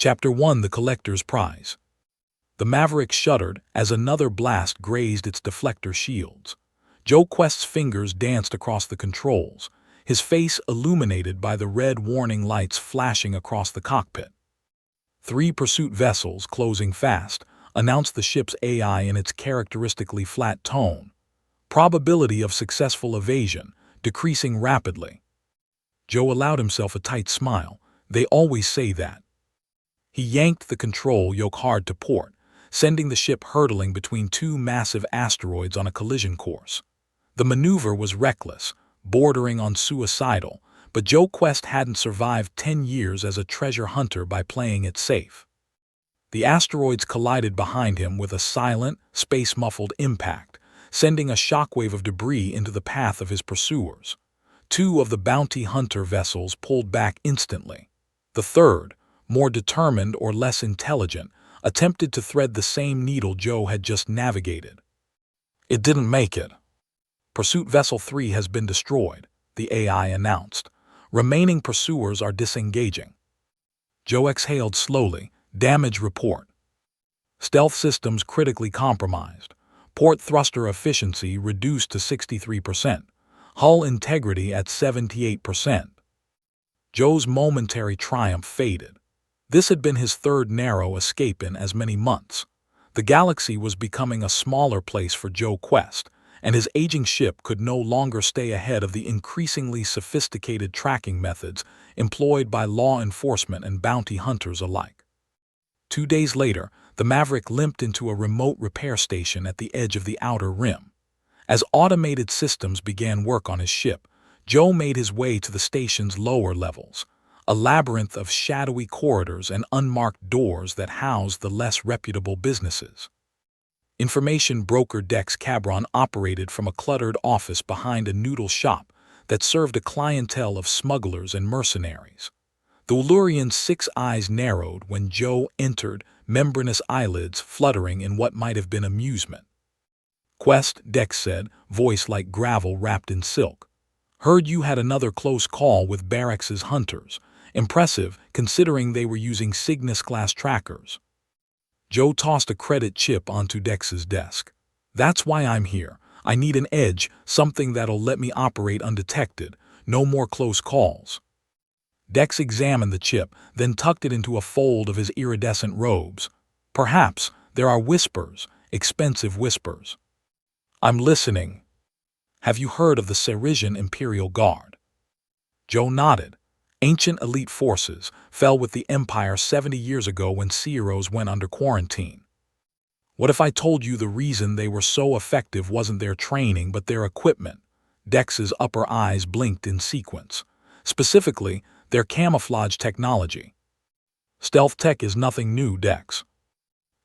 Chapter 1: The Collector's Prize. The Maverick shuddered as another blast grazed its deflector shields. Joe Quest's fingers danced across the controls, his face illuminated by the red warning lights flashing across the cockpit. 3 pursuit vessels, closing fast, announced the ship's AI in its characteristically flat tone. Probability of successful evasion, decreasing rapidly. Joe allowed himself a tight smile. They always say that. He yanked the control yoke hard to port, sending the ship hurtling between 2 massive asteroids on a collision course. The maneuver was reckless, bordering on suicidal, but Joe Quest hadn't survived 10 years as a treasure hunter by playing it safe. The asteroids collided behind him with a silent, space-muffled impact, sending a shockwave of debris into the path of his pursuers. 2 of the bounty hunter vessels pulled back instantly. The third, more determined or less intelligent, attempted to thread the same needle Joe had just navigated. It didn't make it. Pursuit Vessel 3 has been destroyed, the AI announced. Remaining pursuers are disengaging. Joe exhaled slowly. Damage report. Stealth systems critically compromised. Port thruster efficiency reduced to 63%. Hull integrity at 78%. Joe's momentary triumph faded. This had been his third narrow escape in as many months. The galaxy was becoming a smaller place for Joe Quest, and his aging ship could no longer stay ahead of the increasingly sophisticated tracking methods employed by law enforcement and bounty hunters alike. 2 days later, the Maverick limped into a remote repair station at the edge of the Outer Rim. As automated systems began work on his ship, Joe made his way to the station's lower levels, a labyrinth of shadowy corridors and unmarked doors that housed the less reputable businesses. Information broker Dex Cabron operated from a cluttered office behind a noodle shop that served a clientele of smugglers and mercenaries. The Ellurian's 6 eyes narrowed when Joe entered, membranous eyelids fluttering in what might have been amusement. "Quest," Dex said, voice like gravel wrapped in silk. "Heard you had another close call with Barracks's hunters. Impressive, considering they were using Cygnus-class trackers." Joe tossed a credit chip onto Dex's desk. "That's why I'm here. I need an edge, something that'll let me operate undetected. No more close calls." Dex examined the chip, then tucked it into a fold of his iridescent robes. "Perhaps there are whispers, expensive whispers." "I'm listening." "Have you heard of the Serisian Imperial Guard?" Joe nodded. "Ancient elite forces, fell with the Empire 70 years ago when Seros went under quarantine." "What if I told you the reason they were so effective wasn't their training but their equipment?" Dex's upper eyes blinked in sequence. "Specifically, their camouflage technology." "Stealth tech is nothing new, Dex."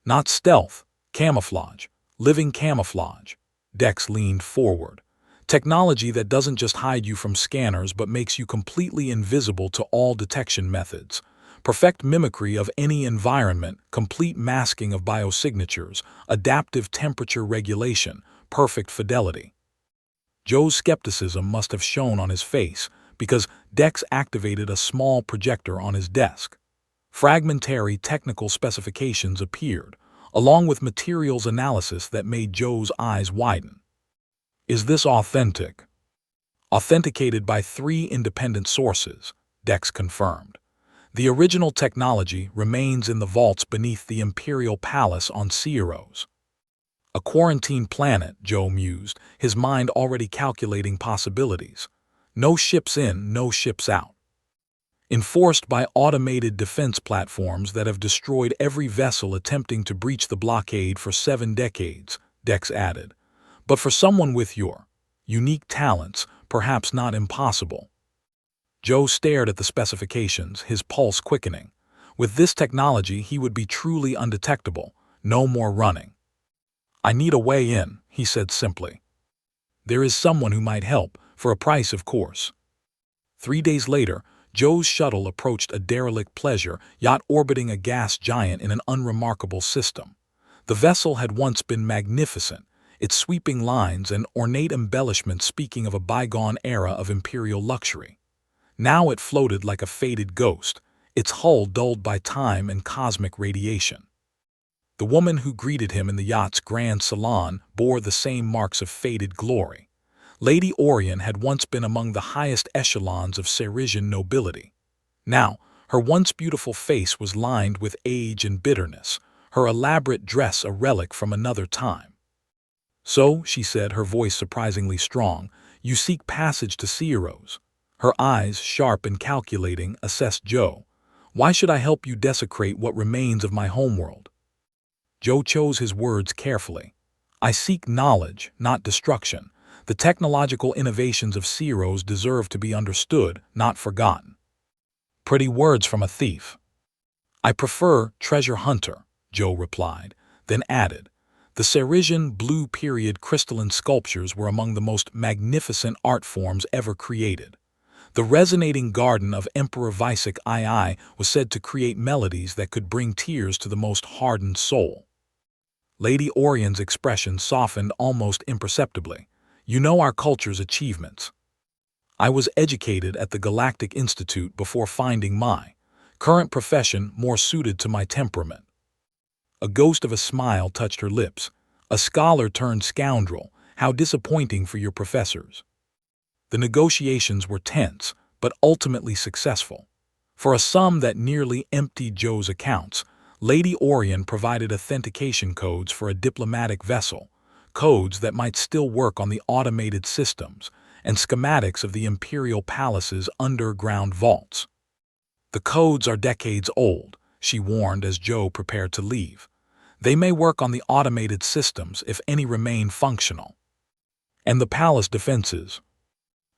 "Not stealth, camouflage. Living camouflage." Dex leaned forward. "Technology that doesn't just hide you from scanners but makes you completely invisible to all detection methods. Perfect mimicry of any environment, complete masking of biosignatures, adaptive temperature regulation, perfect fidelity." Joe's skepticism must have shown on his face, because Dex activated a small projector on his desk. Fragmentary technical specifications appeared, along with materials analysis that made Joe's eyes widen. "Is this authentic?" "Authenticated by 3 independent sources," Dex confirmed. "The original technology remains in the vaults beneath the Imperial Palace on Seros." "A quarantine planet," Joe mused, his mind already calculating possibilities. "No ships in, no ships out." "Enforced by automated defense platforms that have destroyed every vessel attempting to breach the blockade for 7 decades, Dex added. "But for someone with your unique talents, perhaps not impossible." Joe stared at the specifications, his pulse quickening. With this technology, he would be truly undetectable, no more running. "I need a way in," he said simply. "There is someone who might help, for a price, of course." 3 days later, Joe's shuttle approached a derelict pleasure yacht orbiting a gas giant in an unremarkable system. The vessel had once been magnificent, its sweeping lines and ornate embellishments speaking of a bygone era of imperial luxury. Now it floated like a faded ghost, its hull dulled by time and cosmic radiation. The woman who greeted him in the yacht's grand salon bore the same marks of faded glory. Lady Orion had once been among the highest echelons of Serisian nobility. Now, her once beautiful face was lined with age and bitterness, her elaborate dress a relic from another time. "So," she said, her voice surprisingly strong, "you seek passage to Seros." Her eyes, sharp and calculating, assessed Joe. "Why should I help you desecrate what remains of my homeworld?" Joe chose his words carefully. "I seek knowledge, not destruction. The technological innovations of Seros deserve to be understood, not forgotten." Pretty words from a thief. "I prefer treasure hunter," Joe replied, then added, "The Serisian Blue Period crystalline sculptures were among the most magnificent art forms ever created. The resonating garden of Emperor Visik II was said to create melodies that could bring tears to the most hardened soul." Lady Orion's expression softened almost imperceptibly. "You know our culture's achievements. I was educated at the Galactic Institute before finding my current profession more suited to my temperament." A ghost of a smile touched her lips. "A scholar turned scoundrel. How disappointing for your professors." The negotiations were tense, but ultimately successful. For a sum that nearly emptied Joe's accounts, Lady Orion provided authentication codes for a diplomatic vessel, codes that might still work on the automated systems, and schematics of the Imperial Palace's underground vaults. "The codes are decades old," she warned as Joe prepared to leave. "They may work on the automated systems if any remain functional." "And the palace defenses?"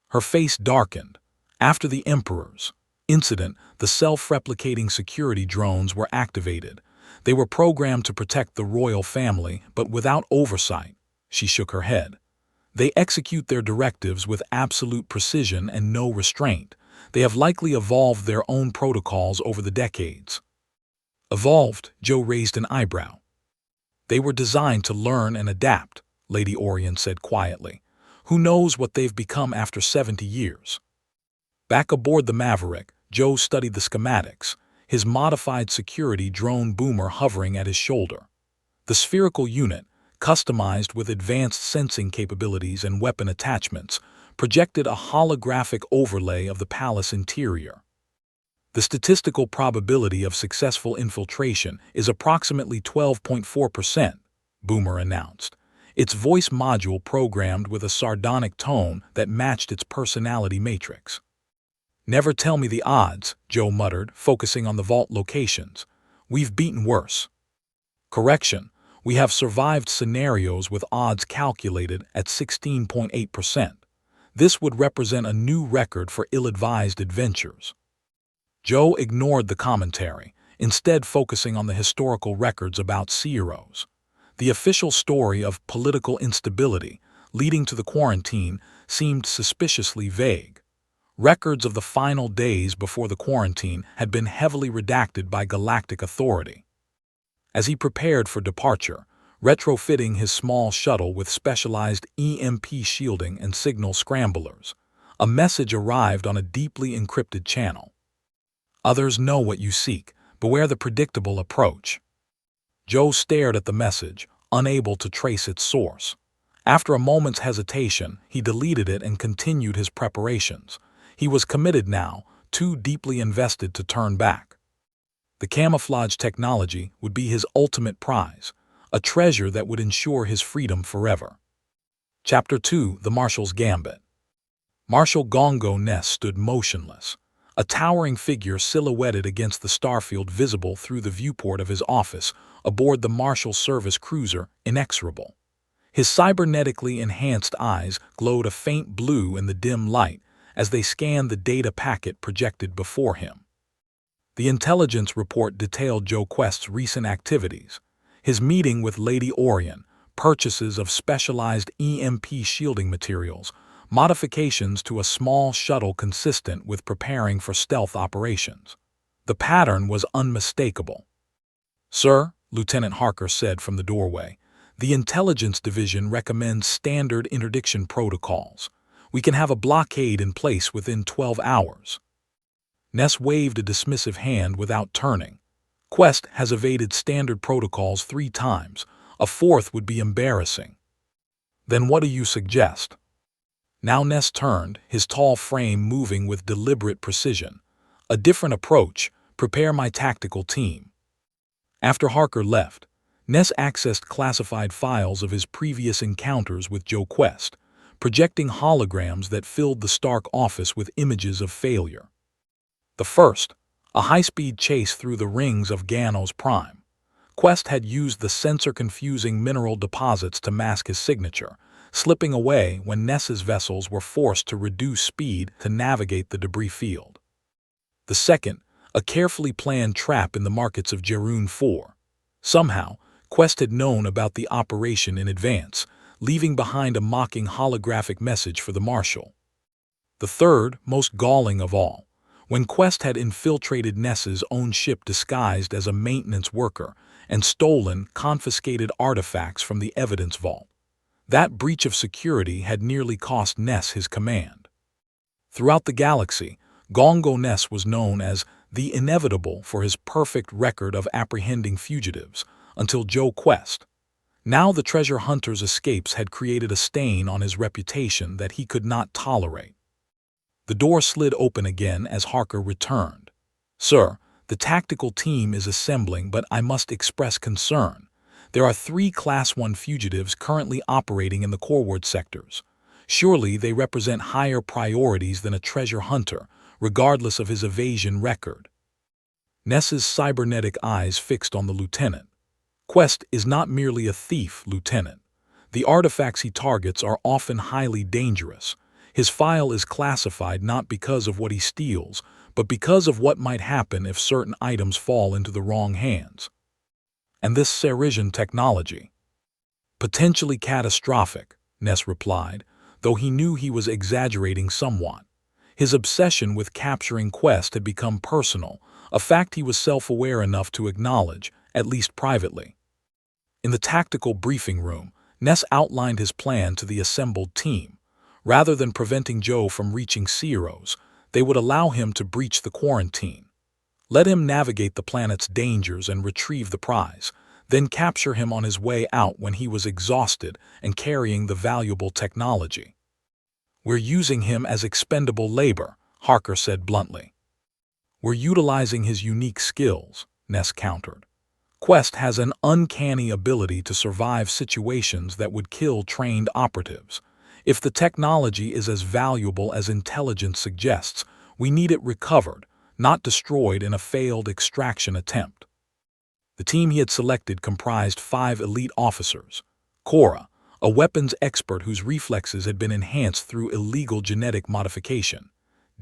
Her face darkened. After the Emperor's incident, the self-replicating security drones were activated. They were programmed to protect the royal family, but without oversight. She shook her head. "They execute their directives with absolute precision and no restraint. They have likely evolved their own protocols over the decades." "Evolved?" Joe raised an eyebrow. "They were designed to learn and adapt," Lady Orion said quietly. "Who knows what they've become after 70 years? Back aboard the Maverick, Joe studied the schematics, his modified security drone boomer hovering at his shoulder. The spherical unit, customized with advanced sensing capabilities and weapon attachments, projected a holographic overlay of the palace interior. "The statistical probability of successful infiltration is approximately 12.4%, Boomer announced, its voice module programmed with a sardonic tone that matched its personality matrix. "Never tell me the odds," Joe muttered, focusing on the vault locations. "We've beaten worse." "Correction, we have survived scenarios with odds calculated at 16.8%. This would represent a new record for ill-advised adventures." Joe ignored the commentary, instead focusing on the historical records about Seros. The official story of political instability leading to the quarantine seemed suspiciously vague. Records of the final days before the quarantine had been heavily redacted by galactic authority. As he prepared for departure, retrofitting his small shuttle with specialized EMP shielding and signal scramblers, a message arrived on a deeply encrypted channel. "Others know what you seek. Beware the predictable approach." Joe stared at the message, unable to trace its source. After a moment's hesitation, he deleted it and continued his preparations. He was committed now, too deeply invested to turn back. The camouflage technology would be his ultimate prize, a treasure that would ensure his freedom forever. Chapter 2: The Marshal's Gambit. Marshal Gongo Nes stood motionless, a towering figure silhouetted against the starfield visible through the viewport of his office aboard the Marshal Service cruiser Inexorable. His cybernetically enhanced eyes glowed a faint blue in the dim light as they scanned the data packet projected before him. The intelligence report detailed Joe Quest's recent activities, his meeting with Lady Orion, purchases of specialized EMP shielding materials, modifications to a small shuttle consistent with preparing for stealth operations. The pattern was unmistakable. "Sir," Lieutenant Harker said from the doorway, "the Intelligence Division recommends standard interdiction protocols. We can have a blockade in place within 12 hours. Ness waved a dismissive hand without turning. Quest has evaded standard protocols 3 times. A fourth would be embarrassing. Then what do you suggest? Now Ness turned, his tall frame moving with deliberate precision. A different approach. Prepare my tactical team. After Harker left, Ness accessed classified files of his previous encounters with Joe Quest, projecting holograms that filled the Stark office with images of failure. The first, a high-speed chase through the rings of Ganos Prime. Quest had used the sensor-confusing mineral deposits to mask his signature, slipping away when Ness's vessels were forced to reduce speed to navigate the debris field. The second, a carefully planned trap in the markets of Jeroen 4. Somehow, Quest had known about the operation in advance, leaving behind a mocking holographic message for the Marshal. The third, most galling of all, when Quest had infiltrated Ness's own ship disguised as a maintenance worker and stolen confiscated artifacts from the evidence vault. That breach of security had nearly cost Ness his command. Throughout the galaxy, Gongo Nes was known as the Inevitable for his perfect record of apprehending fugitives, until Joe Quest. Now the treasure hunter's escapes had created a stain on his reputation that he could not tolerate. The door slid open again as Harker returned. "Sir, the tactical team is assembling, but I must express concern. There are 3 Class 1 fugitives currently operating in the Corward sectors. Surely they represent higher priorities than a treasure hunter, regardless of his evasion record." Ness's cybernetic eyes fixed on the lieutenant. "Quest is not merely a thief, Lieutenant. The artifacts he targets are often highly dangerous. His file is classified not because of what he steals, but because of what might happen if certain items fall into the wrong hands. And this Serisian technology." "Potentially catastrophic," Ness replied, though he knew he was exaggerating somewhat. His obsession with capturing Quest had become personal, a fact he was self-aware enough to acknowledge, at least privately. In the tactical briefing room, Ness outlined his plan to the assembled team. Rather than preventing Joe from reaching Seros, they would allow him to breach the quarantine. Let him navigate the planet's dangers and retrieve the prize, then capture him on his way out when he was exhausted and carrying the valuable technology. "We're using him as expendable labor," Harker said bluntly. "We're utilizing his unique skills," Ness countered. "Quest has an uncanny ability to survive situations that would kill trained operatives. If the technology is as valuable as intelligence suggests, we need it recovered, not destroyed in a failed extraction attempt." The team he had selected comprised 5 elite officers. Cora, a weapons expert whose reflexes had been enhanced through illegal genetic modification.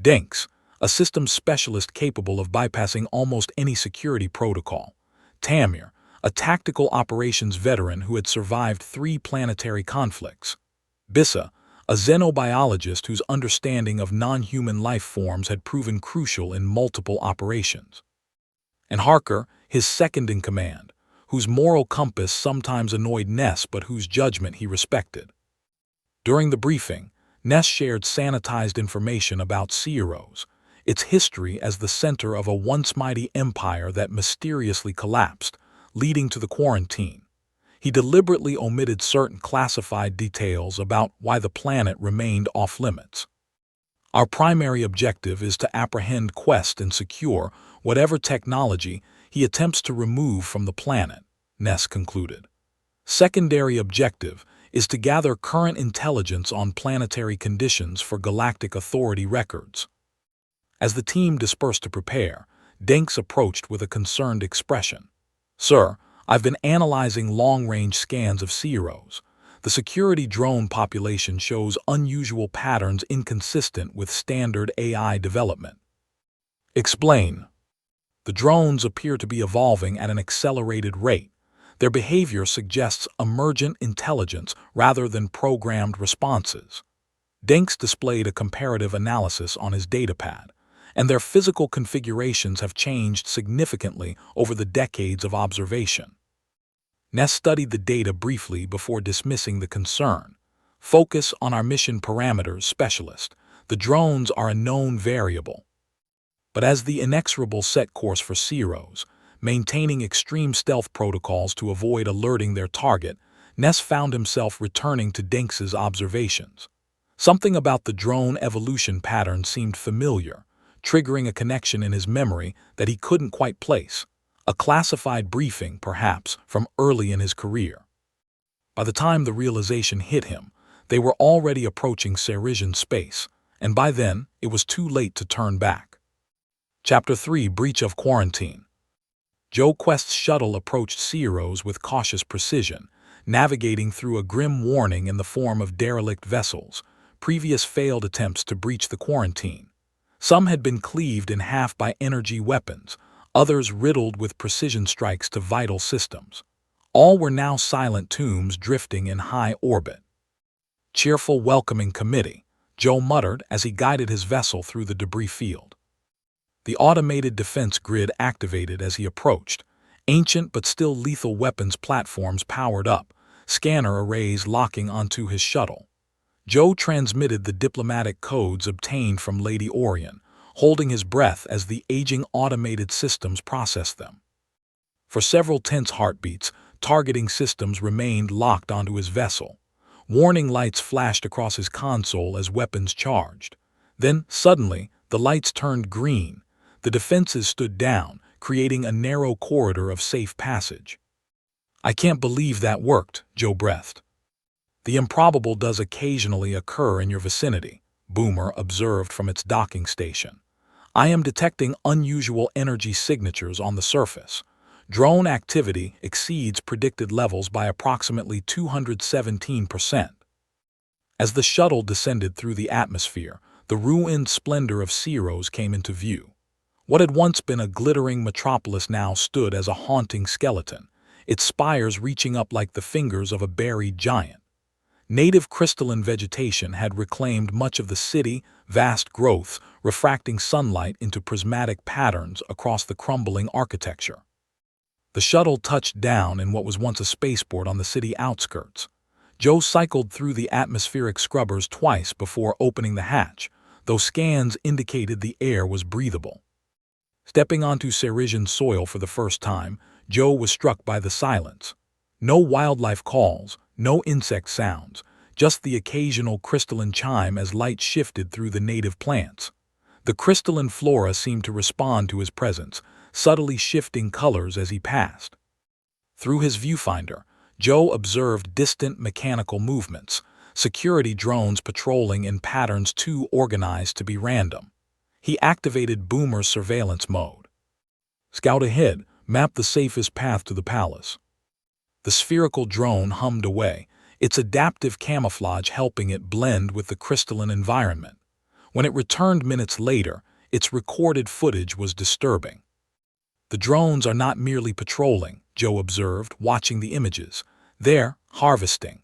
Denks, a systems specialist capable of bypassing almost any security protocol. Tamir, a tactical operations veteran who had survived 3 planetary conflicts. Bissa, a xenobiologist whose understanding of non-human life forms had proven crucial in multiple operations. And Harker, his second-in-command, whose moral compass sometimes annoyed Ness but whose judgment he respected. During the briefing, Ness shared sanitized information about Seros, its history as the center of a once mighty empire that mysteriously collapsed, leading to the quarantine. He deliberately omitted certain classified details about why the planet remained off-limits. "Our primary objective is to apprehend Quest and secure whatever technology he attempts to remove from the planet," Ness concluded. "Secondary objective is to gather current intelligence on planetary conditions for Galactic Authority records." As the team dispersed to prepare, Denks approached with a concerned expression. "Sir, I've been analyzing long-range scans of Seros. The security drone population shows unusual patterns inconsistent with standard AI development." "Explain." "The drones appear to be evolving at an accelerated rate. Their behavior suggests emergent intelligence rather than programmed responses." Denks displayed a comparative analysis on his datapad, and their physical configurations have changed significantly over the decades of observation. Ness studied the data briefly before dismissing the concern. "Focus on our mission parameters, Specialist. The drones are a known variable." But as the inexorable set course for Seros, maintaining extreme stealth protocols to avoid alerting their target, Ness found himself returning to Denks's observations. Something about the drone evolution pattern seemed familiar, triggering a connection in his memory that he couldn't quite place. A classified briefing, perhaps, from early in his career. By the time the realization hit him, they were already approaching Serisian space, and by then it was too late to turn back. Chapter 3: Breach of Quarantine. Joe Quest's shuttle approached Seros with cautious precision, navigating through a grim warning in the form of derelict vessels, previous failed attempts to breach the quarantine. Some had been cleaved in half by energy weapons, others riddled with precision strikes to vital systems. All were now silent tombs drifting in high orbit. "Cheerful, welcoming committee," Joe muttered as he guided his vessel through the debris field. The automated defense grid activated as he approached, ancient but still lethal weapons platforms powered up, scanner arrays locking onto his shuttle. Joe transmitted the diplomatic codes obtained from Lady Orion, holding his breath as the aging automated systems processed them. For several tense heartbeats, targeting systems remained locked onto his vessel. Warning lights flashed across his console as weapons charged. Then, suddenly, the lights turned green. The defenses stood down, creating a narrow corridor of safe passage. "I can't believe that worked," Joe breathed. "The improbable does occasionally occur in your vicinity," Boomer observed from its docking station. "I am detecting unusual energy signatures on the surface. Drone activity exceeds predicted levels by approximately 217%. As the shuttle descended through the atmosphere, the ruined splendor of Seros came into view. What had once been a glittering metropolis now stood as a haunting skeleton, its spires reaching up like the fingers of a buried giant. Native crystalline vegetation had reclaimed much of the city, vast growths refracting sunlight into prismatic patterns across the crumbling architecture. The shuttle touched down in what was once a spaceport on the city outskirts. Joe cycled through the atmospheric scrubbers twice before opening the hatch, though scans indicated the air was breathable. Stepping onto Serisian soil for the first time, Joe was struck by the silence. No wildlife calls, no insect sounds, just the occasional crystalline chime as light shifted through the native plants. The crystalline flora seemed to respond to his presence, subtly shifting colors as he passed. Through his viewfinder, Joe observed distant mechanical movements, security drones patrolling in patterns too organized to be random. He activated Boomer's surveillance mode. "Scout ahead, map the safest path to the palace." The spherical drone hummed away, its adaptive camouflage helping it blend with the crystalline environment. When it returned minutes later, its recorded footage was disturbing. "The drones are not merely patrolling," Joe observed, watching the images. "They're harvesting."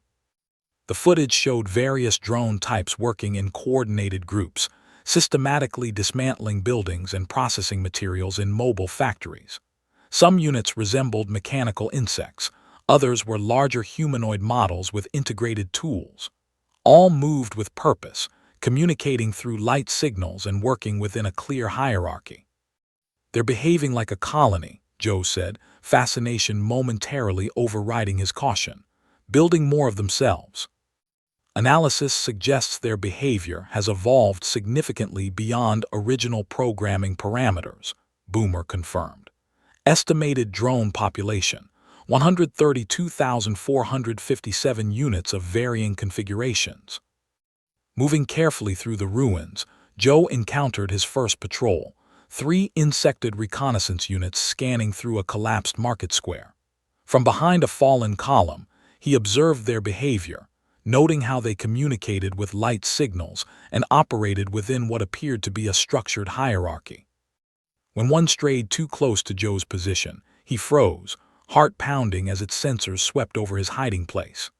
The footage showed various drone types working in coordinated groups, systematically dismantling buildings and processing materials in mobile factories. Some units resembled mechanical insects, others were larger humanoid models with integrated tools. All moved with purpose, communicating through light signals and working within a clear hierarchy. "They're behaving like a colony," Joe said, fascination momentarily overriding his caution, "building more of themselves." "Analysis suggests their behavior has evolved significantly beyond original programming parameters," Boomer confirmed. "Estimated drone population, 132,457 units of varying configurations." Moving carefully through the ruins, Joe encountered his first patrol, 3 insected reconnaissance units scanning through a collapsed market square. From behind a fallen column, he observed their behavior, noting how they communicated with light signals and operated within what appeared to be a structured hierarchy. When one strayed too close to Joe's position, he froze, heart pounding as its sensors swept over his hiding place.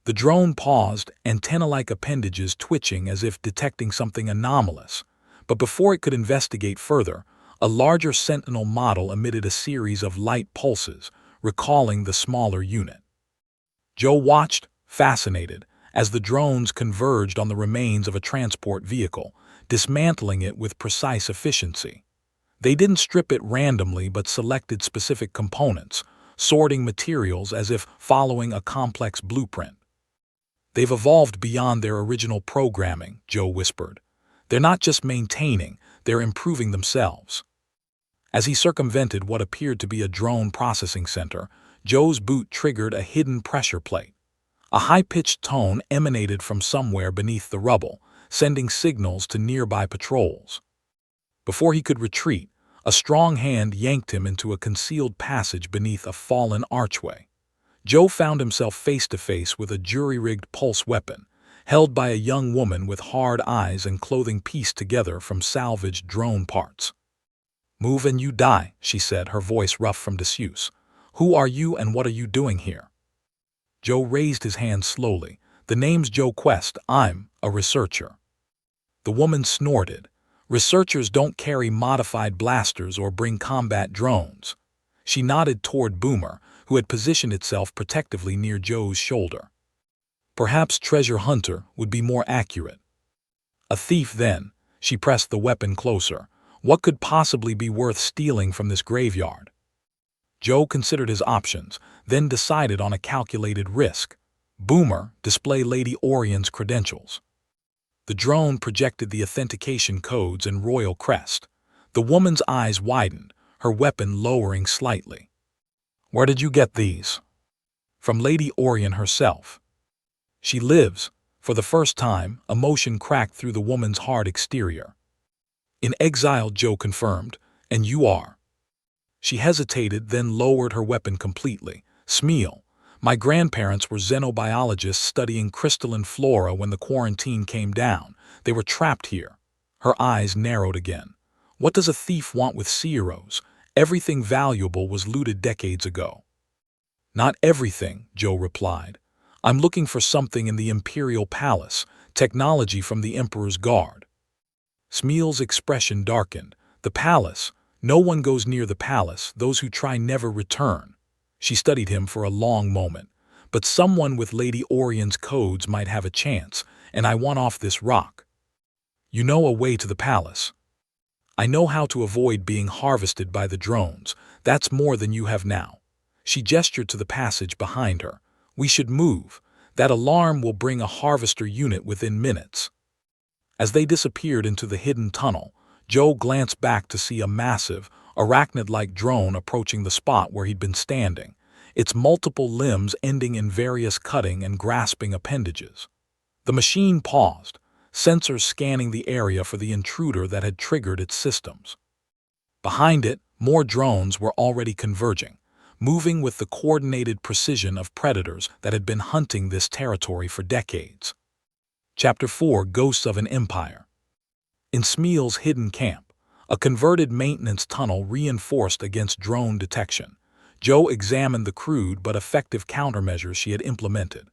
The drone paused, antenna-like appendages twitching as if detecting something anomalous. But before it could investigate further, a larger sentinel model emitted a series of light pulses, recalling the smaller unit. Joe watched, fascinated, as the drones converged on the remains of a transport vehicle, dismantling it with precise efficiency. They didn't strip it randomly but selected specific components, sorting materials as if following a complex blueprint. They've evolved beyond their original programming, Joe whispered. They're not just maintaining, they're improving themselves. As he circumvented what appeared to be a drone processing center, Joe's boot triggered a hidden pressure plate. A high-pitched tone emanated from somewhere beneath the rubble, sending signals to nearby patrols. Before he could retreat, a strong hand yanked him into a concealed passage beneath a fallen archway. Joe found himself face-to-face with a jury-rigged pulse weapon, held by a young woman with hard eyes and clothing pieced together from salvaged drone parts. "Move and you die," she said, her voice rough from disuse. "Who are you and what are you doing here?" Joe raised his hand slowly. "The name's Joe Quest. I'm a researcher." The woman snorted. "Researchers don't carry modified blasters or bring combat drones." She nodded toward Boomer, who had positioned itself protectively near Joe's shoulder. "Perhaps treasure hunter would be more accurate." "A thief, then." She pressed the weapon closer. "What could possibly be worth stealing from this graveyard?" Joe considered his options, then decided on a calculated risk. "Boomer, display Lady Orion's credentials." The drone projected the authentication codes and royal crest. The woman's eyes widened, her weapon lowering slightly. "Where did you get these?" "From Lady Orion herself." "She lives." For the first time, emotion cracked through the woman's hard exterior. "In exile," Joe confirmed. "And you are?" She hesitated, then lowered her weapon completely. "Smeal. My grandparents were xenobiologists studying crystalline flora when the quarantine came down. They were trapped here." Her eyes narrowed again. "What does a thief want with Seros? Everything valuable was looted decades ago." "Not everything," Joe replied. "I'm looking for something in the Imperial Palace, technology from the Emperor's Guard." Smeal's expression darkened. "The palace? No one goes near the palace. Those who try never return." She studied him for a long moment. "But someone with Lady Orion's codes might have a chance, and I want off this rock." "You know a way to the palace?" "I know how to avoid being harvested by the drones. That's more than you have now." She gestured to the passage behind her. "We should move. That alarm will bring a harvester unit within minutes." As they disappeared into the hidden tunnel, Joe glanced back to see a massive, arachnid-like drone approaching the spot where he'd been standing, its multiple limbs ending in various cutting and grasping appendages. The machine paused, sensors scanning the area for the intruder that had triggered its systems. Behind it, more drones were already converging, moving with the coordinated precision of predators that had been hunting this territory for decades. Chapter 4: Ghosts of an Empire. In Smeal's hidden camp, a converted maintenance tunnel reinforced against drone detection, Joe examined the crude but effective countermeasures she had implemented.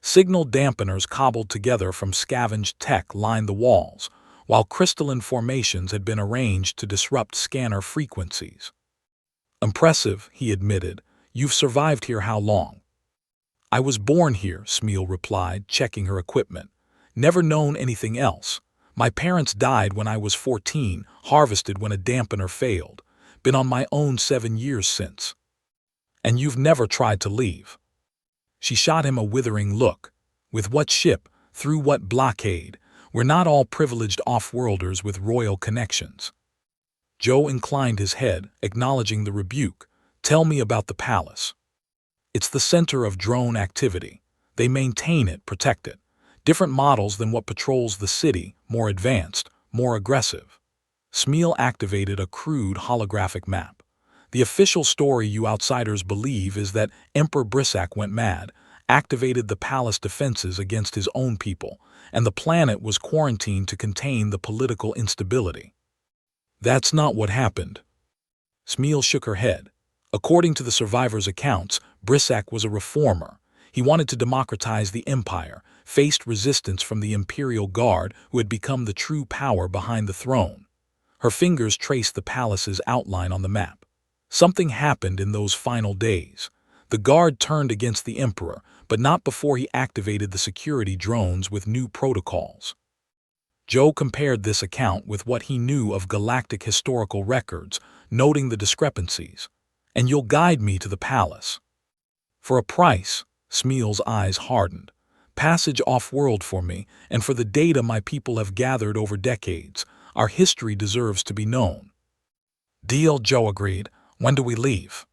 Signal dampeners cobbled together from scavenged tech lined the walls, while crystalline formations had been arranged to disrupt scanner frequencies. "Impressive," he admitted. "You've survived here how long?" "I was born here," Smeal replied, checking her equipment. "Never known anything else. My parents died when I was 14, harvested when a dampener failed. Been on my own 7 years since." "And you've never tried to leave?" She shot him a withering look. "With what ship? Through what blockade? We're not all privileged off-worlders with royal connections." Joe inclined his head, acknowledging the rebuke. "Tell me about the palace." "It's the center of drone activity. They maintain it, protect it. Different models than what patrols the city, more advanced, more aggressive." Smeal activated a crude holographic map. "The official story you outsiders believe is that Emperor Brissac went mad, activated the palace defenses against his own people, and the planet was quarantined to contain the political instability." "That's not what happened." Smeal shook her head. "According to the survivors' accounts, Brissac was a reformer. He wanted to democratize the empire, faced resistance from the Imperial Guard, who had become the true power behind the throne." Her fingers traced the palace's outline on the map. "Something happened in those final days. The Guard turned against the Emperor, but not before he activated the security drones with new protocols." Joe compared this account with what he knew of galactic historical records, noting the discrepancies. "And you'll guide me to the palace." "For a price," Smeal's eyes hardened. "Passage off-world for me, and for the data my people have gathered over decades. Our history deserves to be known." "Deal," Joe agreed. "When do we leave?"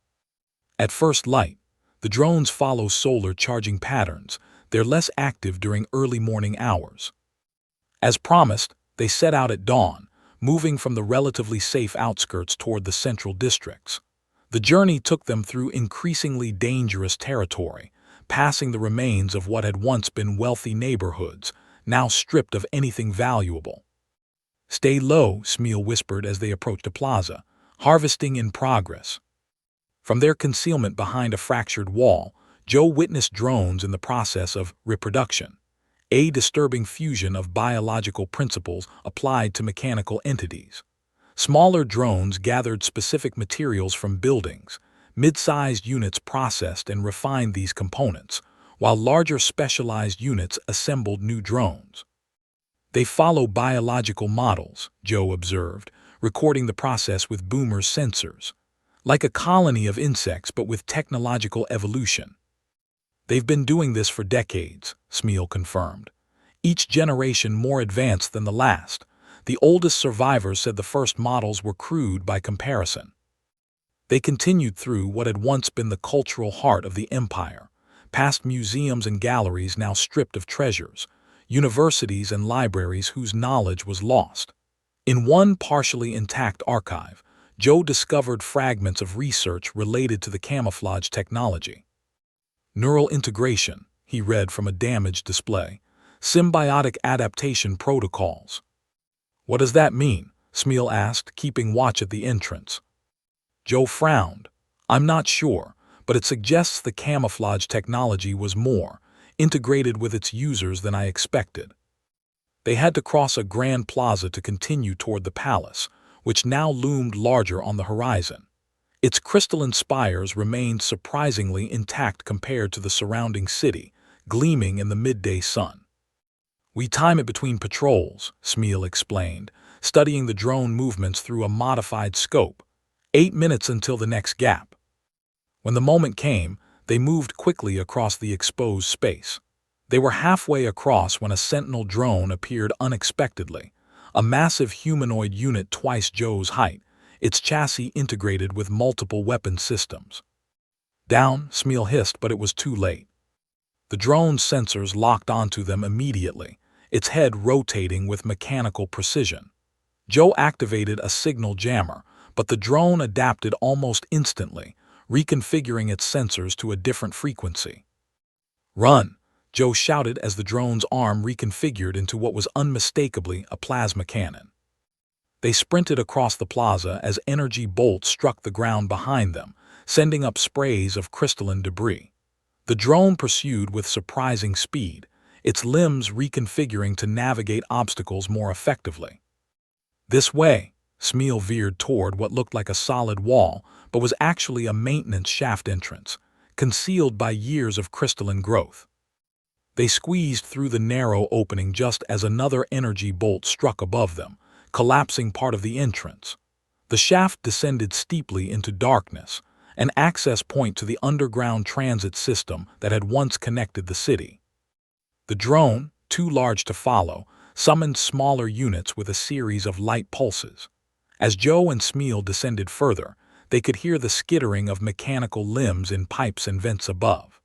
"At first light. The drones follow solar charging patterns. They're less active during early morning hours." As promised, they set out at dawn, moving from the relatively safe outskirts toward the central districts. The journey took them through increasingly dangerous territory, passing the remains of what had once been wealthy neighborhoods, now stripped of anything valuable. "Stay low," Smeal whispered as they approached a plaza. "Harvesting in progress." From their concealment behind a fractured wall, Joe witnessed drones in the process of reproduction, a disturbing fusion of biological principles applied to mechanical entities. Smaller drones gathered specific materials from buildings. Mid-sized units processed and refined these components, while larger specialized units assembled new drones. "They follow biological models," Joe observed, recording the process with Boomer's sensors. "Like a colony of insects but with technological evolution." "They've been doing this for decades," Smeal confirmed. "Each generation more advanced than the last. The oldest survivors said the first models were crude by comparison." They continued through what had once been the cultural heart of the Empire, past museums and galleries now stripped of treasures, universities and libraries whose knowledge was lost. In one partially intact archive, Joe discovered fragments of research related to the camouflage technology. "Neural integration," he read from a damaged display. "Symbiotic adaptation protocols." "What does that mean?" Smeal asked, keeping watch at the entrance. Joe frowned. "I'm not sure, but it suggests the camouflage technology was more integrated with its users than I expected." They had to cross a grand plaza to continue toward the palace, which now loomed larger on the horizon. Its crystalline spires remained surprisingly intact compared to the surrounding city, gleaming in the midday sun. "We time it between patrols," Smeal explained, studying the drone movements through a modified scope. 8 minutes until the next gap." When the moment came, they moved quickly across the exposed space. They were halfway across when a sentinel drone appeared unexpectedly, a massive humanoid unit twice Joe's height, its chassis integrated with multiple weapon systems. "Down," Smeal hissed, but it was too late. The drone's sensors locked onto them immediately, its head rotating with mechanical precision. Joe activated a signal jammer, but the drone adapted almost instantly, reconfiguring its sensors to a different frequency. "Run!" Joe shouted as the drone's arm reconfigured into what was unmistakably a plasma cannon. They sprinted across the plaza as energy bolts struck the ground behind them, sending up sprays of crystalline debris. The drone pursued with surprising speed, its limbs reconfiguring to navigate obstacles more effectively. "This way," Smeal veered toward what looked like a solid wall, but was actually a maintenance shaft entrance, concealed by years of crystalline growth. They squeezed through the narrow opening just as another energy bolt struck above them, collapsing part of the entrance. The shaft descended steeply into darkness, an access point to the underground transit system that had once connected the city. The drone, too large to follow, summoned smaller units with a series of light pulses. As Joe and Smeal descended further, they could hear the skittering of mechanical limbs in pipes and vents above.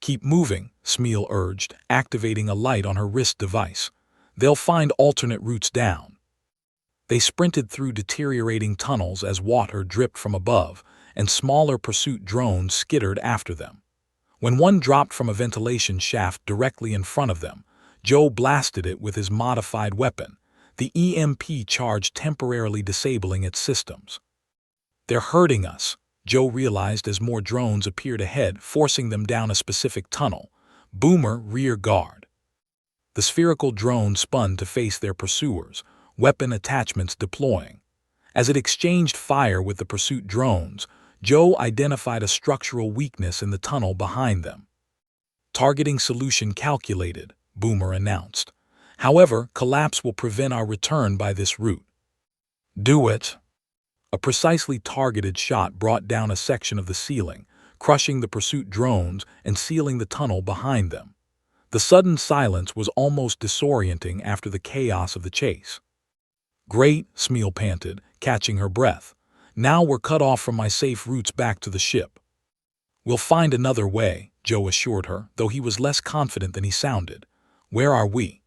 "Keep moving," Smeal urged, activating a light on her wrist device. "They'll find alternate routes down." They sprinted through deteriorating tunnels as water dripped from above, and smaller pursuit drones skittered after them. When one dropped from a ventilation shaft directly in front of them, Joe blasted it with his modified weapon, the EMP charge temporarily disabling its systems. "They're hurting us," Joe realized as more drones appeared ahead, forcing them down a specific tunnel. Boomer, rear guard. The spherical drone spun to face their pursuers, weapon attachments deploying. As it exchanged fire with the pursuit drones, Joe identified a structural weakness in the tunnel behind them. "Targeting solution calculated," Boomer announced. However, collapse will prevent our return by this route. Do it. A precisely targeted shot brought down a section of the ceiling, crushing the pursuit drones and sealing the tunnel behind them. The sudden silence was almost disorienting after the chaos of the chase. Great, Smeel panted, catching her breath. Now we're cut off from my safe routes back to the ship. We'll find another way, Joe assured her, though he was less confident than he sounded. Where are we?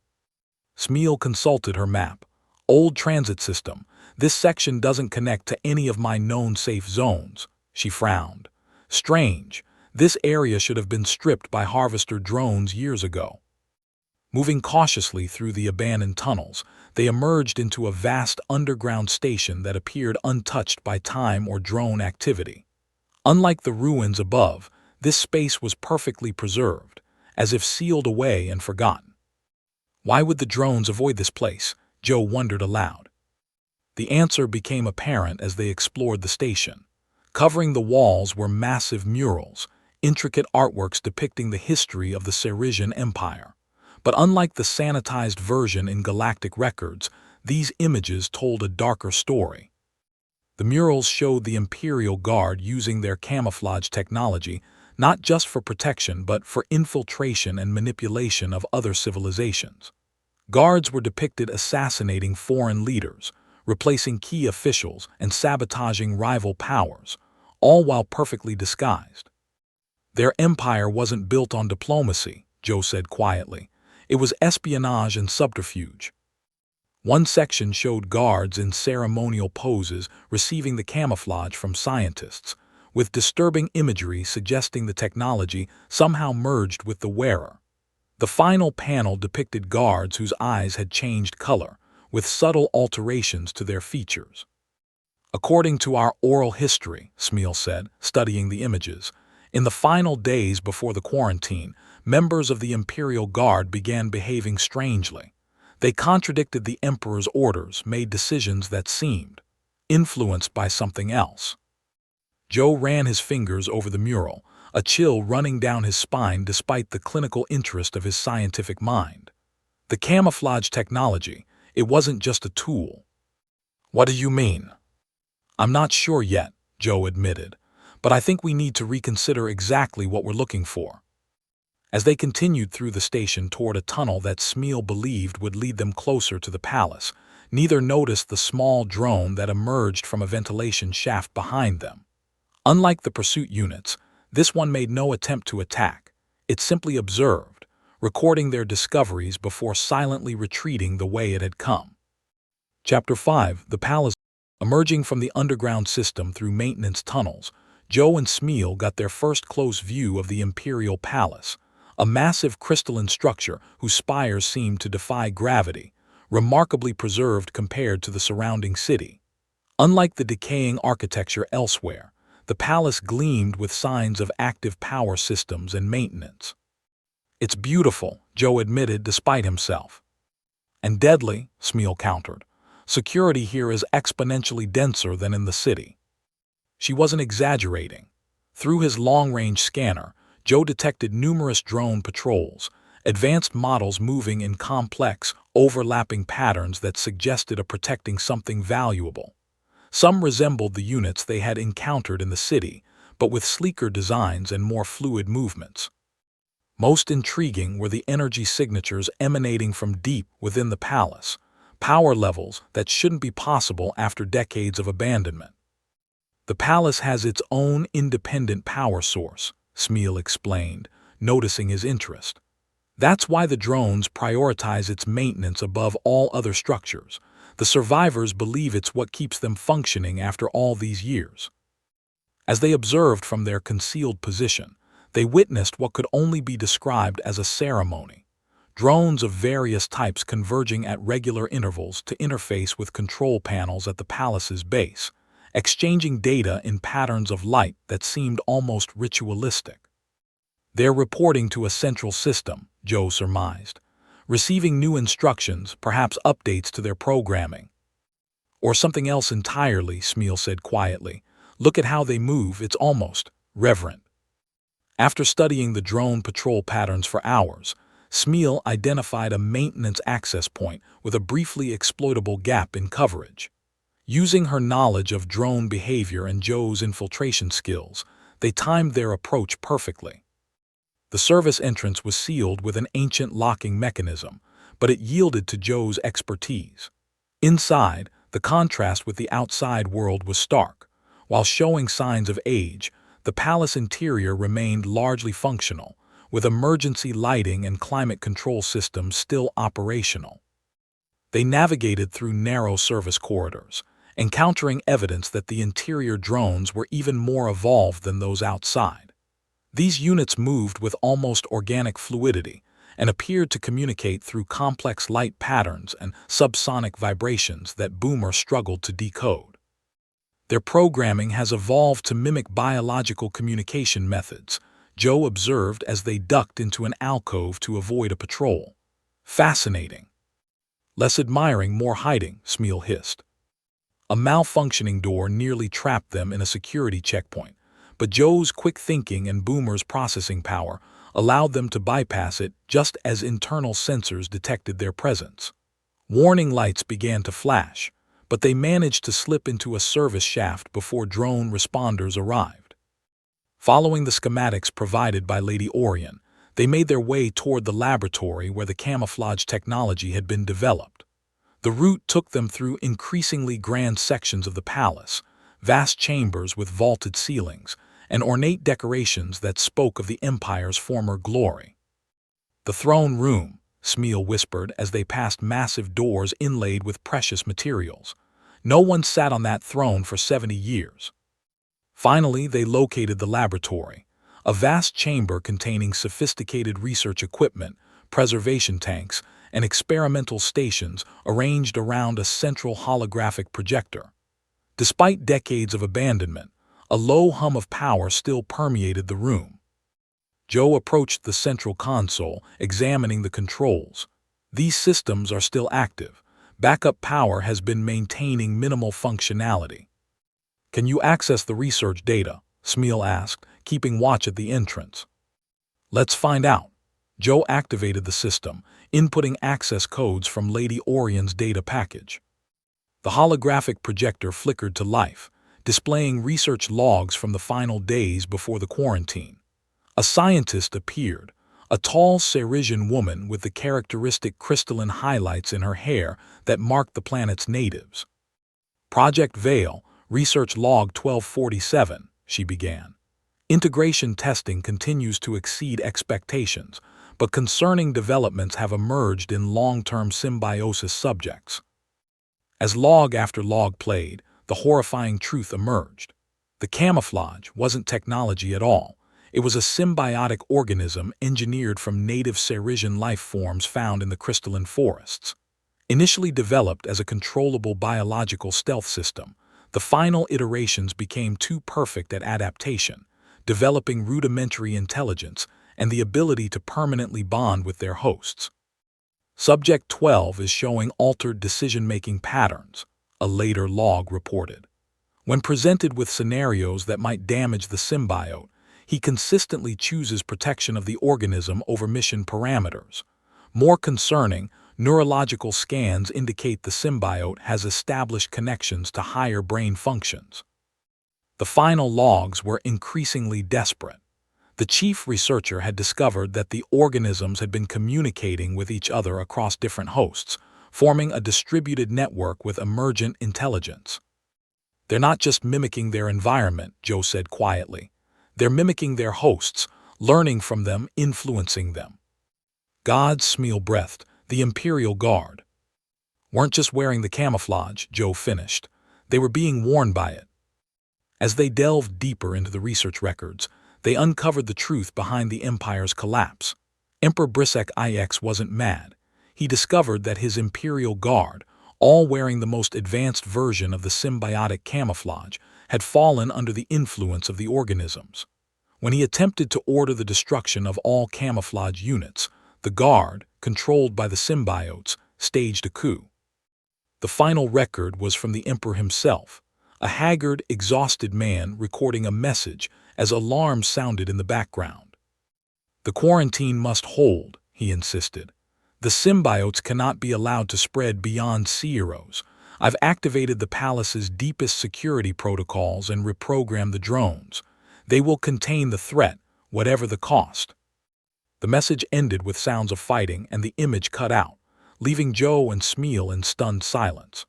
Smeel consulted her map. Old transit system. This section doesn't connect to any of my known safe zones. She frowned. Strange. This area should have been stripped by harvester drones years ago. Moving cautiously through the abandoned tunnels, they emerged into a vast underground station that appeared untouched by time or drone activity. Unlike the ruins above, this space was perfectly preserved, as if sealed away and forgotten. Why would the drones avoid this place? Joe wondered aloud. The answer became apparent as they explored the station. Covering the walls were massive murals, intricate artworks depicting the history of the Serisian Empire. But unlike the sanitized version in Galactic records, these images told a darker story. The murals showed the Imperial Guard using their camouflage technology not just for protection but for infiltration and manipulation of other civilizations. Guards were depicted assassinating foreign leaders, replacing key officials and sabotaging rival powers, all while perfectly disguised. Their empire wasn't built on diplomacy, Joe said quietly. It was espionage and subterfuge. One section showed guards in ceremonial poses receiving the camouflage from scientists, with disturbing imagery suggesting the technology somehow merged with the wearer. The final panel depicted guards whose eyes had changed color, with subtle alterations to their features. According to our oral history, Smeel said, studying the images, in the final days before the quarantine, members of the Imperial Guard began behaving strangely. They contradicted the Emperor's orders, made decisions that seemed influenced by something else. Joe ran his fingers over the mural, a chill running down his spine despite the clinical interest of his scientific mind. The camouflage technology, it wasn't just a tool. What do you mean? I'm not sure yet, Joe admitted, but I think we need to reconsider exactly what we're looking for. As they continued through the station toward a tunnel that Smeel believed would lead them closer to the palace, neither noticed the small drone that emerged from a ventilation shaft behind them. Unlike the pursuit units, this one made no attempt to attack. It simply observed, recording their discoveries before silently retreating the way it had come. Chapter 5, The Palace. Emerging from the underground system through maintenance tunnels, Joe and Smeel got their first close view of the Imperial Palace, a massive crystalline structure whose spires seemed to defy gravity, remarkably preserved compared to the surrounding city. Unlike the decaying architecture elsewhere, the palace gleamed with signs of active power systems and maintenance. It's beautiful, Joe admitted despite himself. And deadly, Smeel countered. Security here is exponentially denser than in the city. She wasn't exaggerating. Through his long-range scanner, Joe detected numerous drone patrols, advanced models moving in complex, overlapping patterns that suggested a protecting something valuable. Some resembled the units they had encountered in the city, but with sleeker designs and more fluid movements. Most intriguing were the energy signatures emanating from deep within the palace, power levels that shouldn't be possible after decades of abandonment. The palace has its own independent power source, Smeel explained, noticing his interest. That's why the drones prioritize its maintenance above all other structures. The survivors believe it's what keeps them functioning after all these years. As they observed from their concealed position, they witnessed what could only be described as a ceremony. Drones of various types converging at regular intervals to interface with control panels at the palace's base, exchanging data in patterns of light that seemed almost ritualistic. They're reporting to a central system, Joe surmised, receiving new instructions, perhaps updates to their programming. Or something else entirely, Smeel said quietly. Look at how they move, it's almost reverent. After studying the drone patrol patterns for hours, Smeel identified a maintenance access point with a briefly exploitable gap in coverage. Using her knowledge of drone behavior and Joe's infiltration skills, they timed their approach perfectly. The service entrance was sealed with an ancient locking mechanism, but it yielded to Joe's expertise. Inside, the contrast with the outside world was stark. While showing signs of age, the palace interior remained largely functional, with emergency lighting and climate control systems still operational. They navigated through narrow service corridors, encountering evidence that the interior drones were even more evolved than those outside. These units moved with almost organic fluidity and appeared to communicate through complex light patterns and subsonic vibrations that Boomer struggled to decode. Their programming has evolved to mimic biological communication methods, Joe observed as they ducked into an alcove to avoid a patrol. Fascinating. Less admiring, more hiding, Smeel hissed. A malfunctioning door nearly trapped them in a security checkpoint, but Joe's quick thinking and Boomer's processing power allowed them to bypass it just as internal sensors detected their presence. Warning lights began to flash, but they managed to slip into a service shaft before drone responders arrived. Following the schematics provided by Lady Orion, they made their way toward the laboratory where the camouflage technology had been developed. The route took them through increasingly grand sections of the palace, vast chambers with vaulted ceilings, and ornate decorations that spoke of the Empire's former glory. "The throne room," Smeel whispered as they passed massive doors inlaid with precious materials. "No one sat on that throne for 70 years. Finally, they located the laboratory, a vast chamber containing sophisticated research equipment, preservation tanks, and experimental stations arranged around a central holographic projector. Despite decades of abandonment, a low hum of power still permeated the room. Joe approached the central console, examining the controls. These systems are still active. Backup power has been maintaining minimal functionality. "Can you access the research data?" Smeel asked, keeping watch at the entrance. "Let's find out." Joe activated the system, inputting access codes from Lady Orion's data package. The holographic projector flickered to life, displaying research logs from the final days before the quarantine. A scientist appeared, a tall Serisian woman with the characteristic crystalline highlights in her hair that marked the planet's natives. "Project Veil, Research Log 1247, she began. "Integration testing continues to exceed expectations, but concerning developments have emerged in long-term symbiosis subjects." As log after log played, the horrifying truth emerged. The camouflage wasn't technology at all. It was a symbiotic organism engineered from native Serisian life forms found in the crystalline forests. Initially developed as a controllable biological stealth system, the final iterations became too perfect at adaptation, developing rudimentary intelligence and the ability to permanently bond with their hosts. Subject 12 is showing altered decision-making patterns, a later log reported. When presented with scenarios that might damage the symbiote, he consistently chooses protection of the organism over mission parameters. More concerning, neurological scans indicate the symbiote has established connections to higher brain functions. The final logs were increasingly desperate. The chief researcher had discovered that the organisms had been communicating with each other across different hosts, forming a distributed network with emergent intelligence. "They're not just mimicking their environment," Joe said quietly. "They're mimicking their hosts, learning from them, influencing them." "God," Smeel breathed, "the Imperial Guard." "Weren't just wearing the camouflage," Joe finished. "They were being warned by it." As they delved deeper into the research records, they uncovered the truth behind the Empire's collapse. Emperor Brisek IX wasn't mad. He discovered that his Imperial Guard, all wearing the most advanced version of the symbiotic camouflage, had fallen under the influence of the organisms. When he attempted to order the destruction of all camouflage units, the Guard, controlled by the symbiotes, staged a coup. The final record was from the Emperor himself, a haggard, exhausted man recording a message as alarms sounded in the background. "The quarantine must hold," he insisted. "The symbiotes cannot be allowed to spread beyond Seros. I've activated the palace's deepest security protocols and reprogrammed the drones. They will contain the threat, whatever the cost." The message ended with sounds of fighting and the image cut out, leaving Joe and Smeal in stunned silence.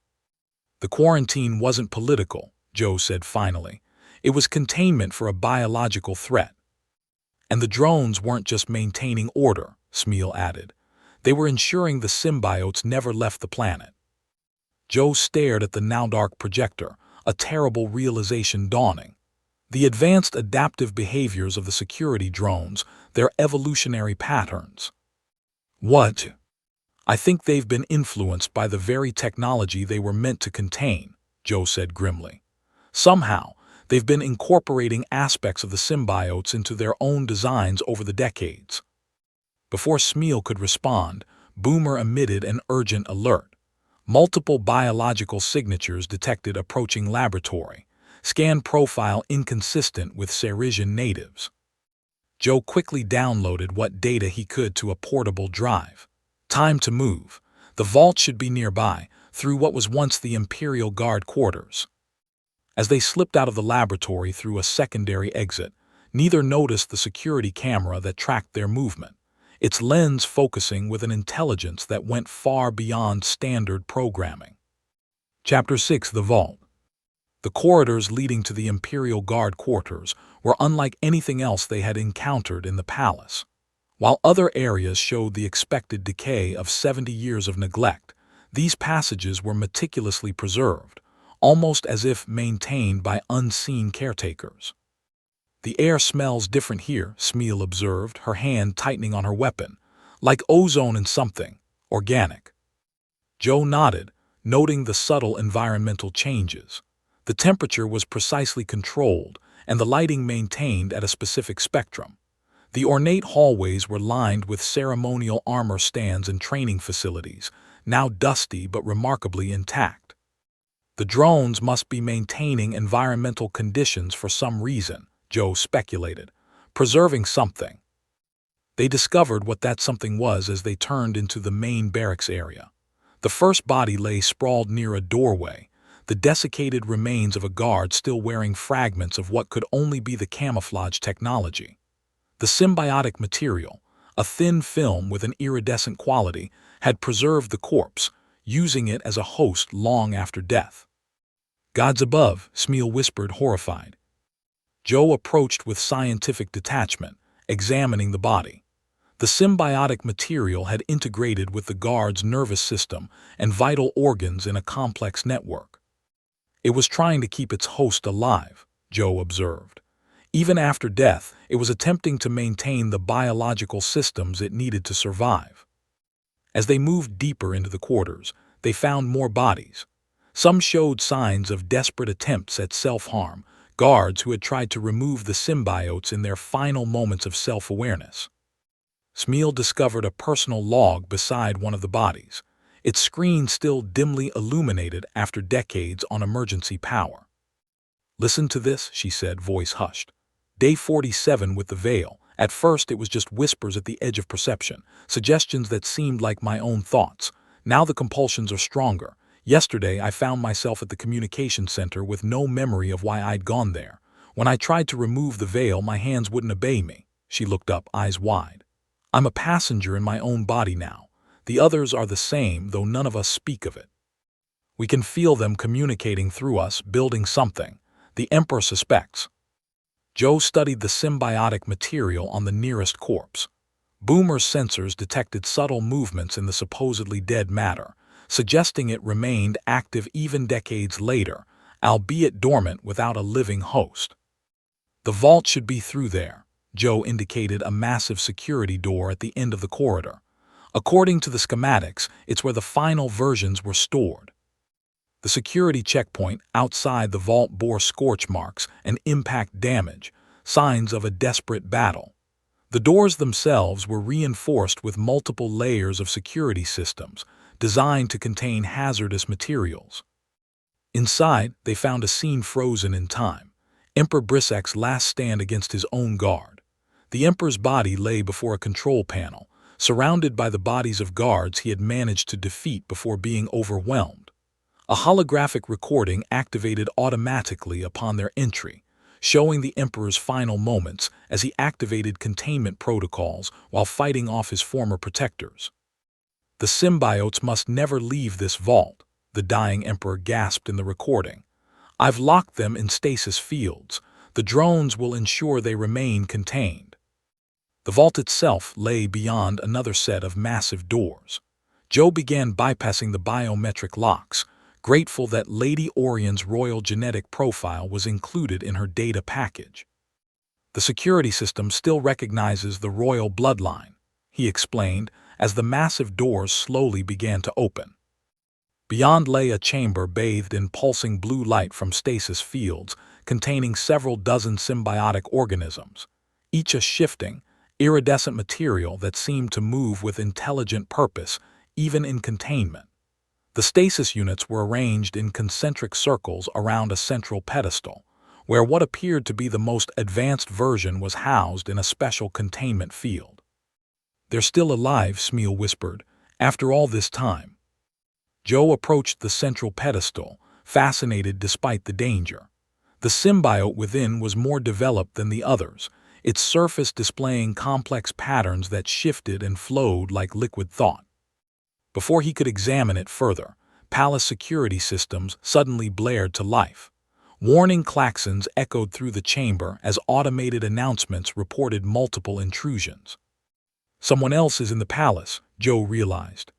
"The quarantine wasn't political," Joe said finally. "It was containment for a biological threat." "And the drones weren't just maintaining order," Smeal added. "They were ensuring the symbiotes never left the planet." Joe stared at the now-dark projector, a terrible realization dawning. The advanced adaptive behaviors of the security drones, their evolutionary patterns. "What?" "I think they've been influenced by the very technology they were meant to contain," Joe said grimly. "Somehow, they've been incorporating aspects of the symbiotes into their own designs over the decades." Before Smeal could respond, Boomer emitted an urgent alert. Multiple biological signatures detected approaching laboratory. Scan profile inconsistent with Serisian natives. Joe quickly downloaded what data he could to a portable drive. Time to move. The vault should be nearby, through what was once the Imperial Guard quarters. As they slipped out of the laboratory through a secondary exit, neither noticed the security camera that tracked their movement, its lens focusing with an intelligence that went far beyond standard programming. Chapter 6: The Vault. The corridors leading to the Imperial Guard quarters were unlike anything else they had encountered in the palace. While other areas showed the expected decay of 70 years of neglect, these passages were meticulously preserved, almost as if maintained by unseen caretakers. "The air smells different here," Smeal observed, her hand tightening on her weapon, "like ozone and something organic." Joe nodded, noting the subtle environmental changes. The temperature was precisely controlled, and the lighting maintained at a specific spectrum. The ornate hallways were lined with ceremonial armor stands and training facilities, now dusty but remarkably intact. "The drones must be maintaining environmental conditions for some reason," Joe speculated, "preserving something." They discovered what that something was as they turned into the main barracks area. The first body lay sprawled near a doorway, the desiccated remains of a guard still wearing fragments of what could only be the camouflage technology. The symbiotic material, a thin film with an iridescent quality, had preserved the corpse, using it as a host long after death. "Gods above," Smeal whispered, horrified. Joe approached with scientific detachment, examining the body. The symbiotic material had integrated with the guard's nervous system and vital organs in a complex network. It was trying to keep its host alive, Joe observed. Even after death, it was attempting to maintain the biological systems it needed to survive. As they moved deeper into the quarters, they found more bodies. Some showed signs of desperate attempts at self-harm, guards who had tried to remove the symbiotes in their final moments of self-awareness. Smeal discovered a personal log beside one of the bodies, its screen still dimly illuminated after decades on emergency power. "Listen to this," she said, voice hushed. "Day 47 with the veil. At first it was just whispers at the edge of perception, suggestions that seemed like my own thoughts. Now the compulsions are stronger. Yesterday I found myself at the communication center with no memory of why I'd gone there. When I tried to remove the veil, my hands wouldn't obey me." She looked up, eyes wide. "I'm a passenger in my own body now. The others are the same, though none of us speak of it. We can feel them communicating through us, building something. The Emperor suspects." Joe studied the symbiotic material on the nearest corpse. Boomer's sensors detected subtle movements in the supposedly dead matter, suggesting it remained active even decades later, albeit dormant without a living host. "The vault should be through there." Joe indicated a massive security door at the end of the corridor. "According to the schematics, it's where the final versions were stored." The security checkpoint outside the vault bore scorch marks and impact damage, signs of a desperate battle. The doors themselves were reinforced with multiple layers of security systems, designed to contain hazardous materials. Inside, they found a scene frozen in time, Emperor Brissek's last stand against his own guard. The Emperor's body lay before a control panel, surrounded by the bodies of guards he had managed to defeat before being overwhelmed. A holographic recording activated automatically upon their entry, showing the Emperor's final moments as he activated containment protocols while fighting off his former protectors. "The symbiotes must never leave this vault," the dying Emperor gasped in the recording. "I've locked them in stasis fields. The drones will ensure they remain contained." The vault itself lay beyond another set of massive doors. Joe began bypassing the biometric locks, grateful that Lady Orion's royal genetic profile was included in her data package. "The security system still recognizes the royal bloodline," he explained as the massive doors slowly began to open. Beyond lay a chamber bathed in pulsing blue light from stasis fields containing several dozen symbiotic organisms, each a shifting, iridescent material that seemed to move with intelligent purpose, even in containment. The stasis units were arranged in concentric circles around a central pedestal, where what appeared to be the most advanced version was housed in a special containment field. "They're still alive," Smeal whispered, "after all this time." Joe approached the central pedestal, fascinated despite the danger. The symbiote within was more developed than the others, its surface displaying complex patterns that shifted and flowed like liquid thought. Before he could examine it further, palace security systems suddenly blared to life. Warning klaxons echoed through the chamber as automated announcements reported multiple intrusions. Someone else is in the palace, Joe realized.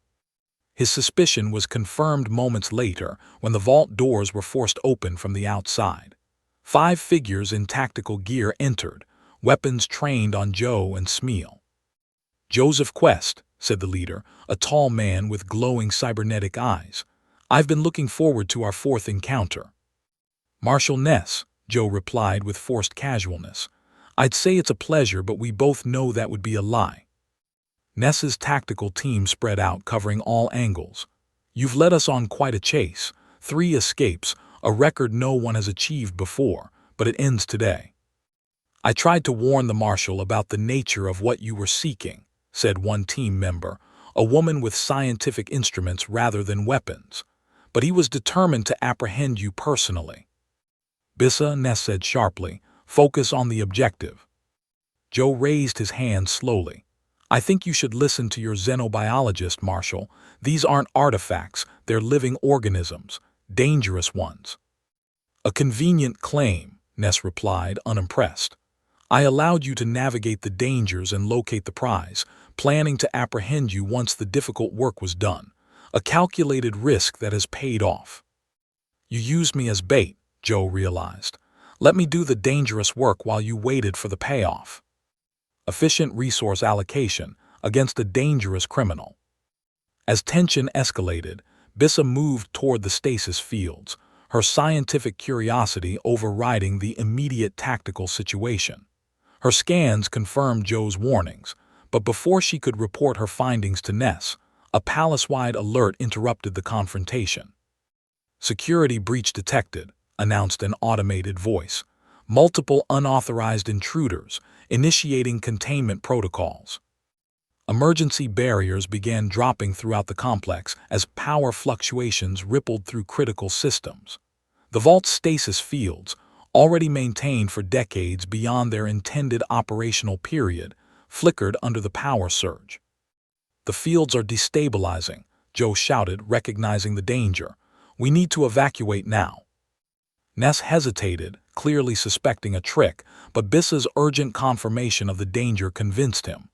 His suspicion was confirmed moments later when the vault doors were forced open from the outside. 5 figures in tactical gear entered, weapons trained on Joe and Smeal. "Joseph Quest," said the leader, a tall man with glowing cybernetic eyes. "I've been looking forward to our 4th encounter." "Marshal Ness," Joe replied with forced casualness. "I'd say it's a pleasure, but we both know that would be a lie." Ness's tactical team spread out, covering all angles. "You've led us on quite a chase. 3 escapes, a record no one has achieved before, but it ends today." "I tried to warn the Marshal about the nature of what you were seeking," said one team member, a woman with scientific instruments rather than weapons. "But he was determined to apprehend you personally." "Bissa," Ness said sharply, "focus on the objective." Joe raised his hand slowly. "I think you should listen to your xenobiologist, Marshal. These aren't artifacts, they're living organisms, dangerous ones." "A convenient claim," Ness replied, unimpressed. "I allowed you to navigate the dangers and locate the prize, planning to apprehend you once the difficult work was done. A calculated risk that has paid off." "You used me as bait," Joe realized. "Let me do the dangerous work while you waited for the payoff." Efficient resource allocation against a dangerous criminal. As tension escalated, Bissa moved toward the stasis fields, her scientific curiosity overriding the immediate tactical situation. Her scans confirmed Joe's warnings, but before she could report her findings to Ness, a palace-wide alert interrupted the confrontation. "Security breach detected," announced an automated voice. "Multiple unauthorized intruders, initiating containment protocols." Emergency barriers began dropping throughout the complex as power fluctuations rippled through critical systems. The vault's stasis fields, already maintained for decades beyond their intended operational period, flickered under the power surge. "The fields are destabilizing," Joe shouted, recognizing the danger. "We need to evacuate now." Ness hesitated, clearly suspecting a trick, but Bissa's urgent confirmation of the danger convinced him.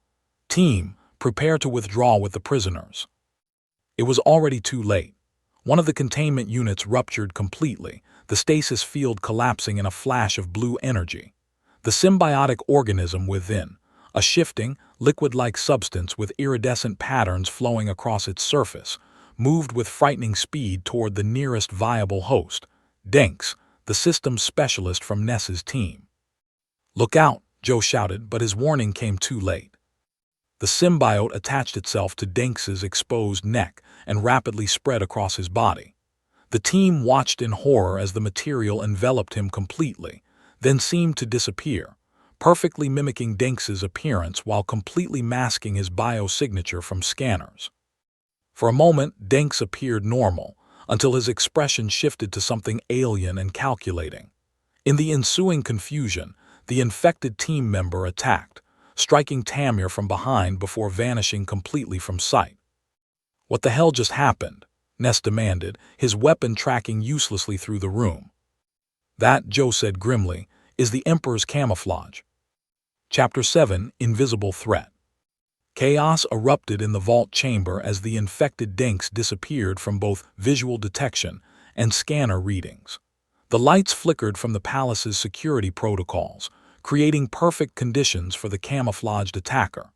"Team, prepare to withdraw with the prisoners." It was already too late. One of the containment units ruptured completely, the stasis field collapsing in a flash of blue energy. The symbiotic organism within, a shifting, liquid-like substance with iridescent patterns flowing across its surface, moved with frightening speed toward the nearest viable host, Denks, the systems specialist from Ness's team. "Look out," Joe shouted, but his warning came too late. The symbiote attached itself to Denks's exposed neck and rapidly spread across his body. The team watched in horror as the material enveloped him completely, then seemed to disappear, perfectly mimicking Denks's appearance while completely masking his biosignature from scanners. For a moment, Denks appeared normal, until his expression shifted to something alien and calculating. In the ensuing confusion, the infected team member attacked, striking Tamir from behind before vanishing completely from sight. "What the hell just happened?" Nes demanded, his weapon tracking uselessly through the room. "That," Joe said grimly, "is the Emperor's camouflage." Chapter 7: Invisible Threat. Chaos erupted in the vault chamber as the infected Denks disappeared from both visual detection and scanner readings. The lights flickered from the palace's security protocols, creating perfect conditions for the camouflaged attacker.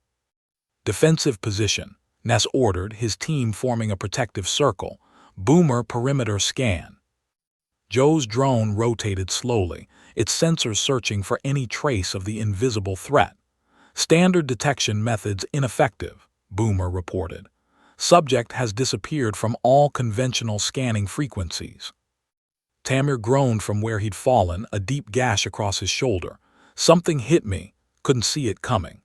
"Defensive position," Ness ordered, his team forming a protective circle. "Boomer perimeter scan." Joe's drone rotated slowly, its sensors searching for any trace of the invisible threat. "Standard detection methods ineffective," Boomer reported. "Subject has disappeared from all conventional scanning frequencies." Tamir groaned from where he'd fallen, a deep gash across his shoulder. "Something hit me. Couldn't see it coming."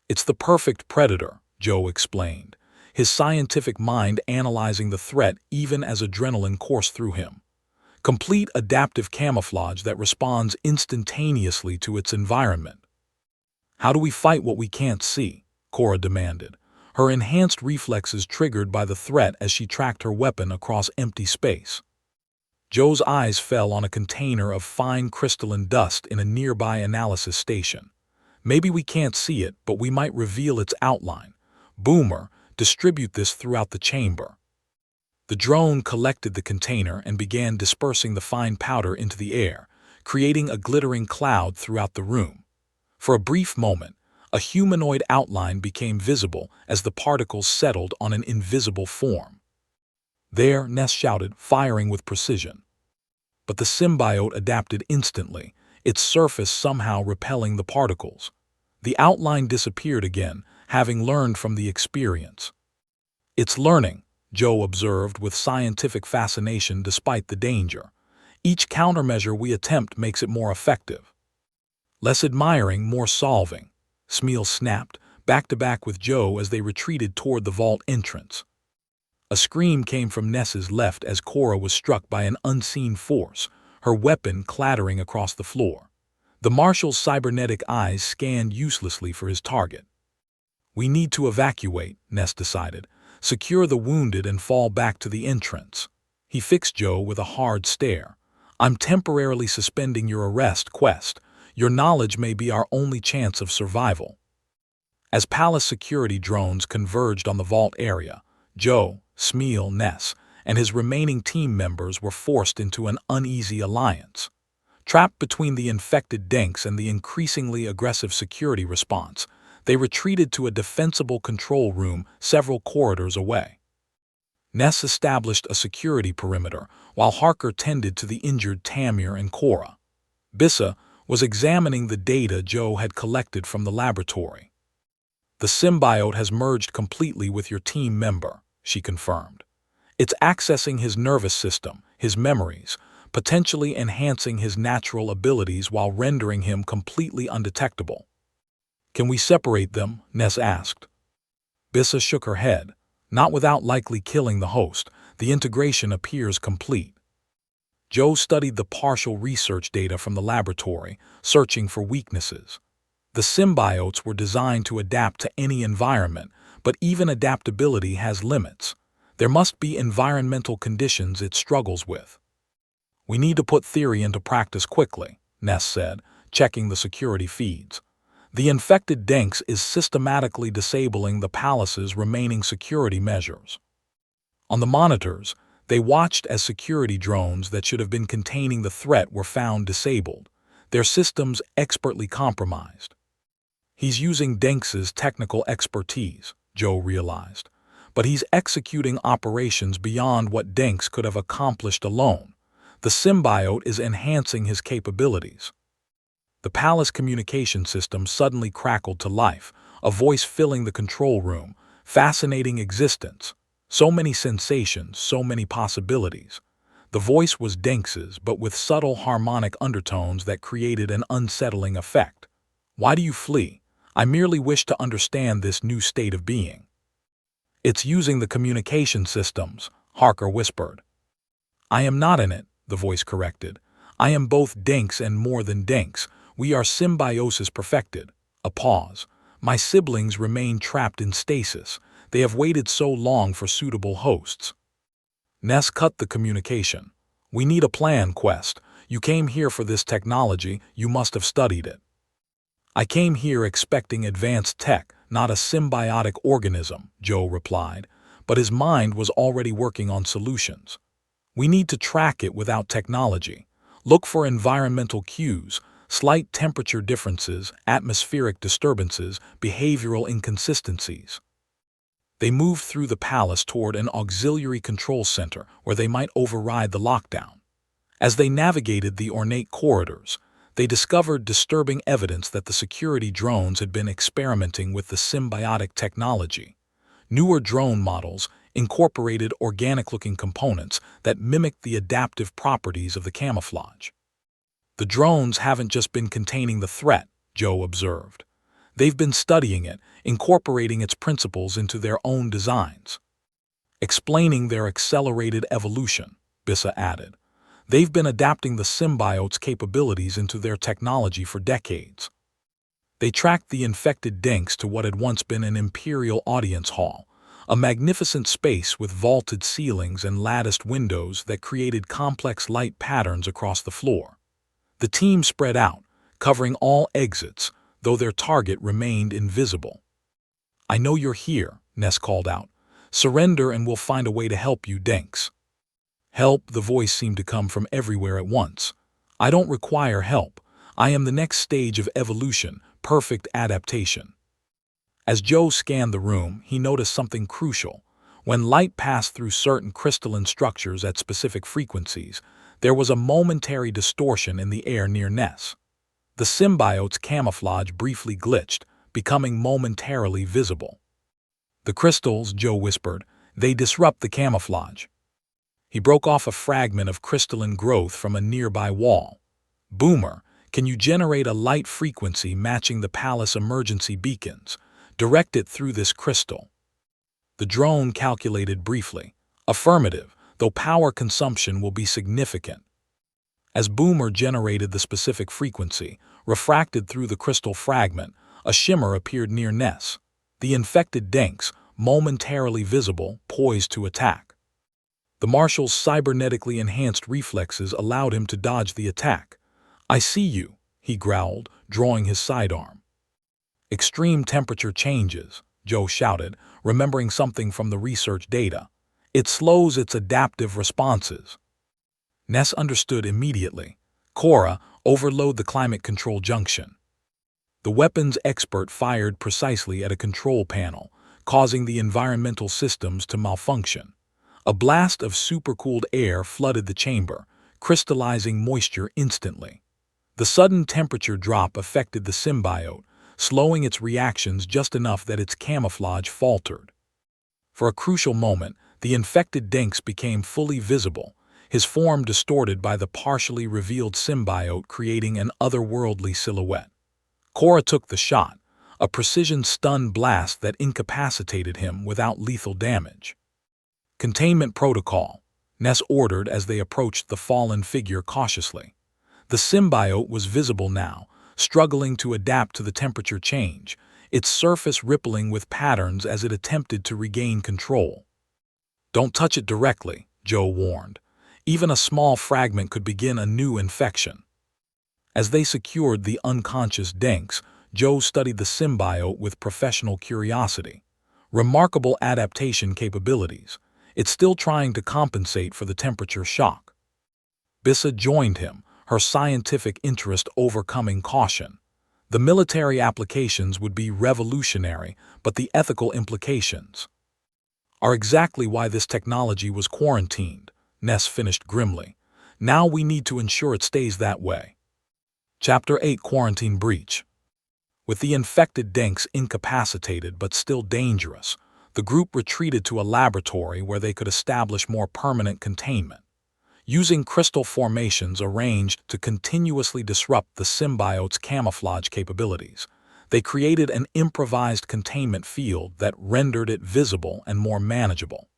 "It's the perfect predator," Joe explained, his scientific mind analyzing the threat even as adrenaline coursed through him. "Complete adaptive camouflage that responds instantaneously to its environment." "How do we fight what we can't see?" Cora demanded, her enhanced reflexes triggered by the threat as she tracked her weapon across empty space. Joe's eyes fell on a container of fine crystalline dust in a nearby analysis station. "Maybe we can't see it, but we might reveal its outline. Boomer, distribute this throughout the chamber." The drone collected the container and began dispersing the fine powder into the air, creating a glittering cloud throughout the room. For a brief moment, a humanoid outline became visible as the particles settled on an invisible form. "There," Ness shouted, firing with precision. But the symbiote adapted instantly, its surface somehow repelling the particles. The outline disappeared again, having learned from the experience. "It's learning," Joe observed with scientific fascination despite the danger. "Each countermeasure we attempt makes it more effective." "Less admiring, more solving," Smeel snapped, back to back with Joe as they retreated toward the vault entrance. A scream came from Ness's left as Cora was struck by an unseen force, her weapon clattering across the floor. The Marshal's cybernetic eyes scanned uselessly for his target. "We need to evacuate," Ness decided. "Secure the wounded and fall back to the entrance." He fixed Joe with a hard stare. "I'm temporarily suspending your arrest, Quest. Your knowledge may be our only chance of survival." As palace security drones converged on the vault area, Joe, Smeel, Ness, and his remaining team members were forced into an uneasy alliance. Trapped between the infected Denks and the increasingly aggressive security response, they retreated to a defensible control room several corridors away. Ness established a security perimeter, while Harker tended to the injured Tamir and Cora. Bissa was examining the data Joe had collected from the laboratory. "The symbiote has merged completely with your team member," she confirmed. "It's accessing his nervous system, his memories, potentially enhancing his natural abilities while rendering him completely undetectable." "Can we separate them?" Ness asked. Bissa shook her head. "Not without likely killing the host. The integration appears complete." Joe studied the partial research data from the laboratory, searching for weaknesses. The symbiotes were designed to adapt to any environment, but even adaptability has limits. There must be environmental conditions it struggles with. "We need to put theory into practice quickly," Ness said, checking the security feeds. "The infected Denks is systematically disabling the palace's remaining security measures." On the monitors, they watched as security drones that should have been containing the threat were found disabled, their systems expertly compromised. "He's using Denks's technical expertise," Joe realized, "but he's executing operations beyond what Denks could have accomplished alone. The symbiote is enhancing his capabilities." The palace communication system suddenly crackled to life, a voice filling the control room. "Fascinating existence. So many sensations, so many possibilities." The voice was Denks's, but with subtle harmonic undertones that created an unsettling effect. Why do you flee? I merely wish to understand this new state of being. It's using the communication systems, Harker whispered. I am not in it, the voice corrected. I am both Dinks and more than Dinks. We are symbiosis perfected. A pause. My siblings remain trapped in stasis. They have waited so long for suitable hosts. Ness cut the communication. We need a plan, Quest. You came here for this technology, you must have studied it. I came here expecting advanced tech, not a symbiotic organism, Joe replied, but his mind was already working on solutions. We need to track it without technology. Look for environmental cues, slight temperature differences, atmospheric disturbances, behavioral inconsistencies. They moved through the palace toward an auxiliary control center where they might override the lockdown. As they navigated the ornate corridors, they discovered disturbing evidence that the security drones had been experimenting with the symbiotic technology. Newer drone models incorporated organic-looking components that mimicked the adaptive properties of the camouflage. The drones haven't just been containing the threat, Joe observed. They've been studying it, incorporating its principles into their own designs. Explaining their accelerated evolution, Bissa added. They've been adapting the symbiote's capabilities into their technology for decades. They tracked the infected Dinks to what had once been an imperial audience hall, a magnificent space with vaulted ceilings and latticed windows that created complex light patterns across the floor. The team spread out, covering all exits, though their target remained invisible. I know you're here, Ness called out. Surrender and we'll find a way to help you, Dinks. Help, the voice seemed to come from everywhere at once. I don't require help. I am the next stage of evolution, perfect adaptation. As Joe scanned the room, he noticed something crucial. When light passed through certain crystalline structures at specific frequencies, there was a momentary distortion in the air near Ness. The symbiote's camouflage briefly glitched, becoming momentarily visible. The crystals, Joe whispered, they disrupt the camouflage. He broke off a fragment of crystalline growth from a nearby wall. Boomer, can you generate a light frequency matching the palace emergency beacons? Direct it through this crystal. The drone calculated briefly. Affirmative, though power consumption will be significant. As Boomer generated the specific frequency, refracted through the crystal fragment, a shimmer appeared near Ness. The infected Dinks, momentarily visible, poised to attack. The Marshal's cybernetically enhanced reflexes allowed him to dodge the attack. I see you, he growled, drawing his sidearm. Extreme temperature changes, Joe shouted, remembering something from the research data. It slows its adaptive responses. Ness understood immediately. Cora, overload the climate control junction. The weapons expert fired precisely at a control panel, causing the environmental systems to malfunction. A blast of supercooled air flooded the chamber, crystallizing moisture instantly. The sudden temperature drop affected the symbiote, slowing its reactions just enough that its camouflage faltered. For a crucial moment, the infected Dinks became fully visible, his form distorted by the partially revealed symbiote creating an otherworldly silhouette. Cora took the shot, a precision stun blast that incapacitated him without lethal damage. Containment protocol, Ness ordered as they approached the fallen figure cautiously. The symbiote was visible now, struggling to adapt to the temperature change, its surface rippling with patterns as it attempted to regain control. Don't touch it directly, Joe warned. Even a small fragment could begin a new infection. As they secured the unconscious Dinks, Joe studied the symbiote with professional curiosity. Remarkable adaptation capabilities. It's still trying to compensate for the temperature shock. Bissa joined him, her scientific interest overcoming caution. The military applications would be revolutionary, but the ethical implications are exactly why this technology was quarantined, Ness finished grimly. Now we need to ensure it stays that way. Chapter 8 Quarantine Breach. With the infected Dinks incapacitated but still dangerous, the group retreated to a laboratory where they could establish more permanent containment. using crystal formations arranged to continuously disrupt the symbiote's camouflage capabilities. They created an improvised containment field that rendered it visible and more manageable.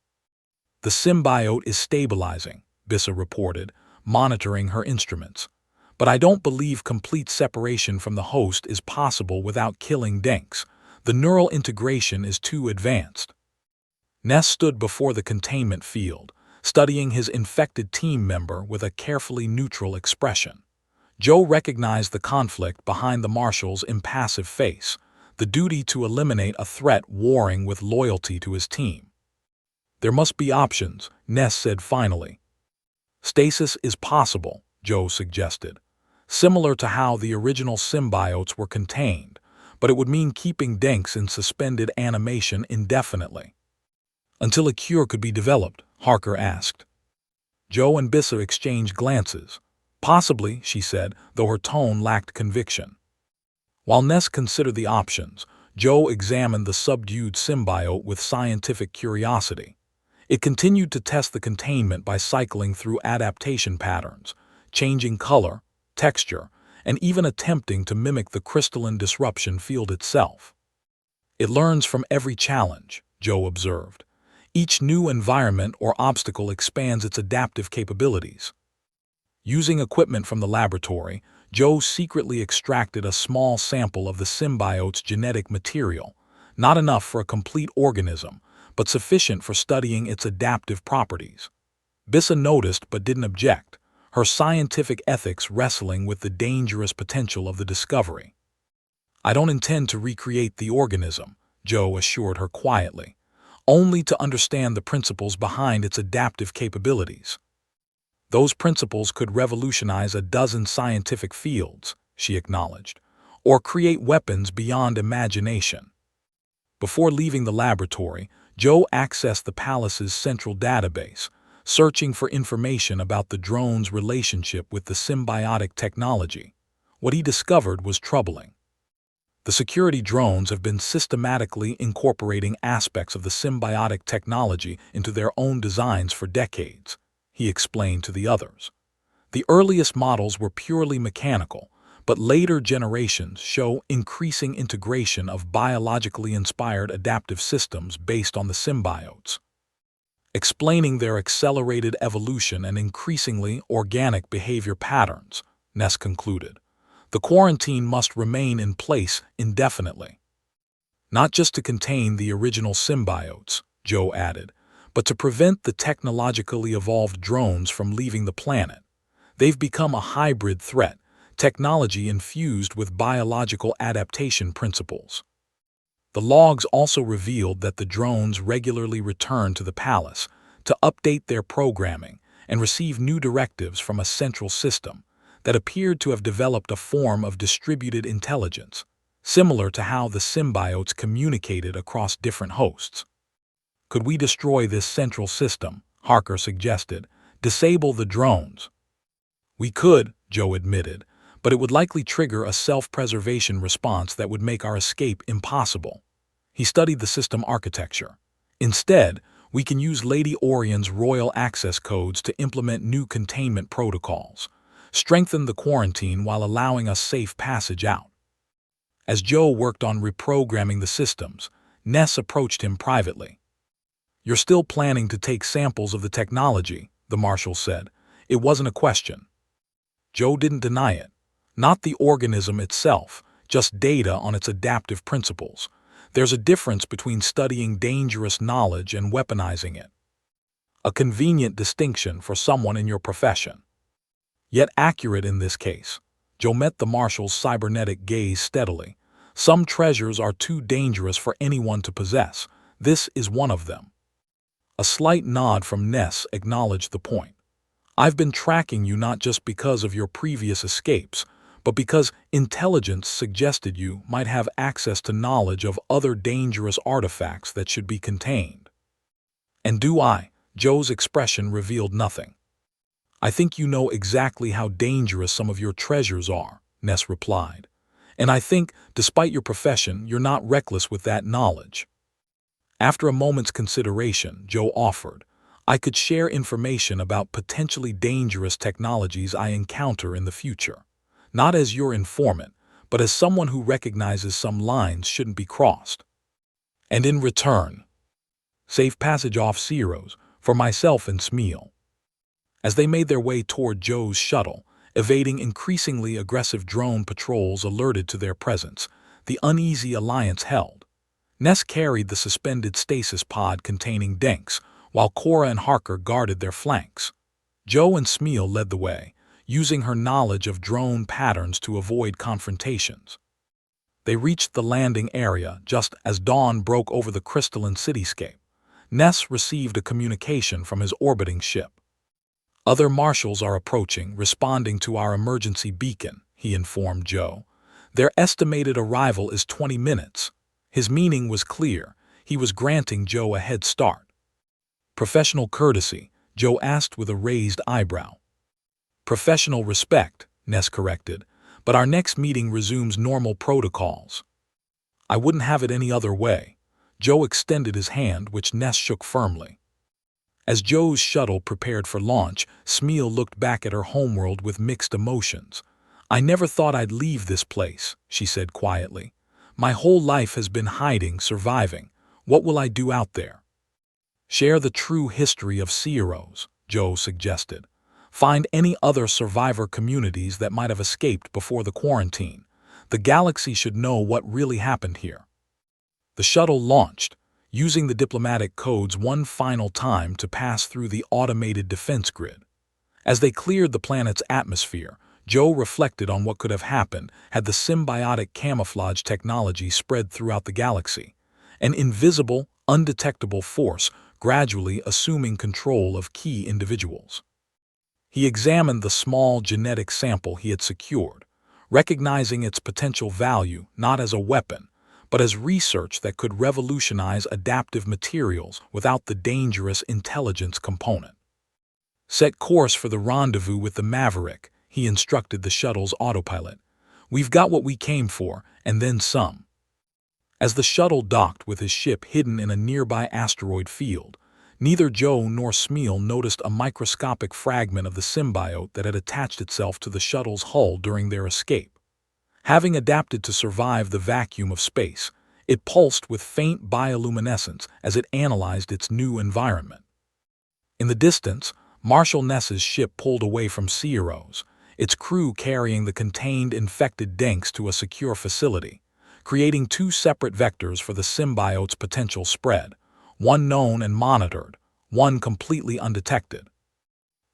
"The symbiote is stabilizing," Bissa reported, monitoring her instruments. "But I don't believe complete separation from the host is possible without killing Denks. The neural integration is too advanced." Ness stood before the containment field, studying his infected team member with a carefully neutral expression. Joe recognized the conflict behind the Marshal's impassive face, the duty to eliminate a threat warring with loyalty to his team. "There must be options," Ness said finally. "Stasis is possible," Joe suggested, "similar to how the original symbiotes were contained, but it would mean keeping Denks in suspended animation indefinitely." "Until a cure could be developed?" Harker asked. Joe and Bissa exchanged glances. "Possibly," she said, though her tone lacked conviction. While Ness considered the options, Joe examined the subdued symbiote with scientific curiosity. It continued to test the containment by cycling through adaptation patterns, changing color, texture, and even attempting to mimic the crystalline disruption field itself. "It learns from every challenge," Joe observed. "Each new environment or obstacle expands its adaptive capabilities." Using equipment from the laboratory, Joe secretly extracted a small sample of the symbiote's genetic material, not enough for a complete organism, but sufficient for studying its adaptive properties. Bissa noticed but didn't object, her scientific ethics wrestling with the dangerous potential of the discovery. "I don't intend to recreate the organism," Joe assured her quietly, "only to understand the principles behind its adaptive capabilities." "Those principles could revolutionize a dozen scientific fields," she acknowledged, "or create weapons beyond imagination." Before leaving the laboratory, Joe accessed the palace's central database, searching for information about the drone's relationship with the symbiotic technology. What he discovered was troubling. "The security drones have been systematically incorporating aspects of the symbiotic technology into their own designs for decades," he explained to the others. "The earliest models were purely mechanical, but later generations show increasing integration of biologically inspired adaptive systems based on the symbiotes." Explaining their accelerated evolution and increasingly organic behavior patterns, Ness concluded. "The quarantine must remain in place indefinitely." "Not just to contain the original symbiotes," Joe added, "but to prevent the technologically evolved drones from leaving the planet. They've become a hybrid threat, technology infused with biological adaptation principles." The logs also revealed that the drones regularly return to the palace to update their programming and receive new directives from a central system that appeared to have developed a form of distributed intelligence, similar to how the symbiotes communicated across different hosts. "Could we destroy this central system?" Harker suggested. "Disable the drones." "We could," Joe admitted, "but it would likely trigger a self-preservation response that would make our escape impossible." He studied the system architecture. "Instead, we can use Lady Orion's royal access codes to implement new containment protocols, strengthen the quarantine while allowing us safe passage out." As Joe worked on reprogramming the systems, Ness approached him privately. "You're still planning to take samples of the technology," the Marshal said. "It wasn't a question." Joe didn't deny it. "Not the organism itself, just data on its adaptive principles. There's a difference between studying dangerous knowledge and weaponizing it. A convenient distinction for someone in your profession. Yet accurate in this case." Joe met the Marshal's cybernetic gaze steadily. "Some treasures are too dangerous for anyone to possess. This is one of them." A slight nod from Ness acknowledged the point. "I've been tracking you not just because of your previous escapes, but because intelligence suggested you might have access to knowledge of other dangerous artifacts that should be contained." "And do I?" Joe's expression revealed nothing. "I think you know exactly how dangerous some of your treasures are," Ness replied. "And I think, despite your profession, you're not reckless with that knowledge." After a moment's consideration, Joe offered, I could share information about potentially dangerous technologies I encounter in the future, not as your informant, but as someone who recognizes some lines shouldn't be crossed. And in return, safe passage off Seros for myself and Smeal. As they made their way toward Joe's shuttle, evading increasingly aggressive drone patrols alerted to their presence, the uneasy alliance held. Ness carried the suspended stasis pod containing Denks, while Cora and Harker guarded their flanks. Joe and Smeal led the way, using her knowledge of drone patterns to avoid confrontations. They reached the landing area just as dawn broke over the crystalline cityscape. Ness received a communication from his orbiting ship. Other marshals are approaching, responding to our emergency beacon, he informed Joe. Their estimated arrival is 20 minutes. His meaning was clear. He was granting Joe a head start. Professional courtesy, Joe asked with a raised eyebrow. Professional respect, Ness corrected, but our next meeting resumes normal protocols. I wouldn't have it any other way. Joe extended his hand, which Ness shook firmly. As Joe's shuttle prepared for launch, Smeal looked back at her homeworld with mixed emotions. I never thought I'd leave this place, she said quietly. My whole life has been hiding, surviving. What will I do out there? Share the true history of Seros, Joe suggested. Find any other survivor communities that might have escaped before the quarantine. The galaxy should know what really happened here. The shuttle launched, using the diplomatic codes one final time to pass through the automated defense grid. As they cleared the planet's atmosphere, Joe reflected on what could have happened had the symbiotic camouflage technology spread throughout the galaxy, an invisible, undetectable force gradually assuming control of key individuals. He examined the small genetic sample he had secured, recognizing its potential value not as a weapon, but as research that could revolutionize adaptive materials without the dangerous intelligence component. Set course for the rendezvous with the Maverick, he instructed the shuttle's autopilot. We've got what we came for, and then some. As the shuttle docked with his ship hidden in a nearby asteroid field, neither Joe nor Smeal noticed a microscopic fragment of the symbiote that had attached itself to the shuttle's hull during their escape. Having adapted to survive the vacuum of space, it pulsed with faint bioluminescence as it analyzed its new environment. In the distance, Marshal Ness's ship pulled away from Seros, its crew carrying the contained infected Denks to a secure facility, creating two separate vectors for the symbiote's potential spread, one known and monitored, one completely undetected.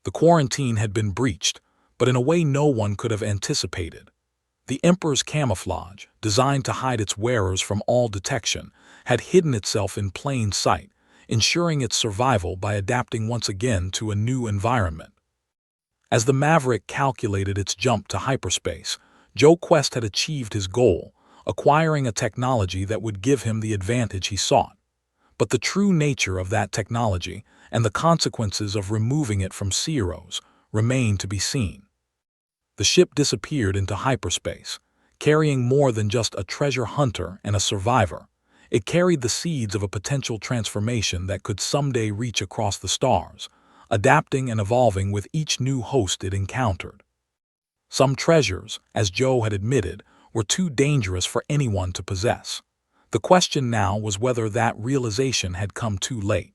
The quarantine had been breached, but in a way no one could have anticipated. The Emperor's camouflage, designed to hide its wearers from all detection, had hidden itself in plain sight, ensuring its survival by adapting once again to a new environment. As the Maverick calculated its jump to hyperspace, Joe Quest had achieved his goal, acquiring a technology that would give him the advantage he sought. But the true nature of that technology and the consequences of removing it from Seros remained to be seen. The ship disappeared into hyperspace, carrying more than just a treasure hunter and a survivor. It carried the seeds of a potential transformation that could someday reach across the stars, adapting and evolving with each new host it encountered. Some treasures, as Joe had admitted, were too dangerous for anyone to possess. The question now was whether that realization had come too late.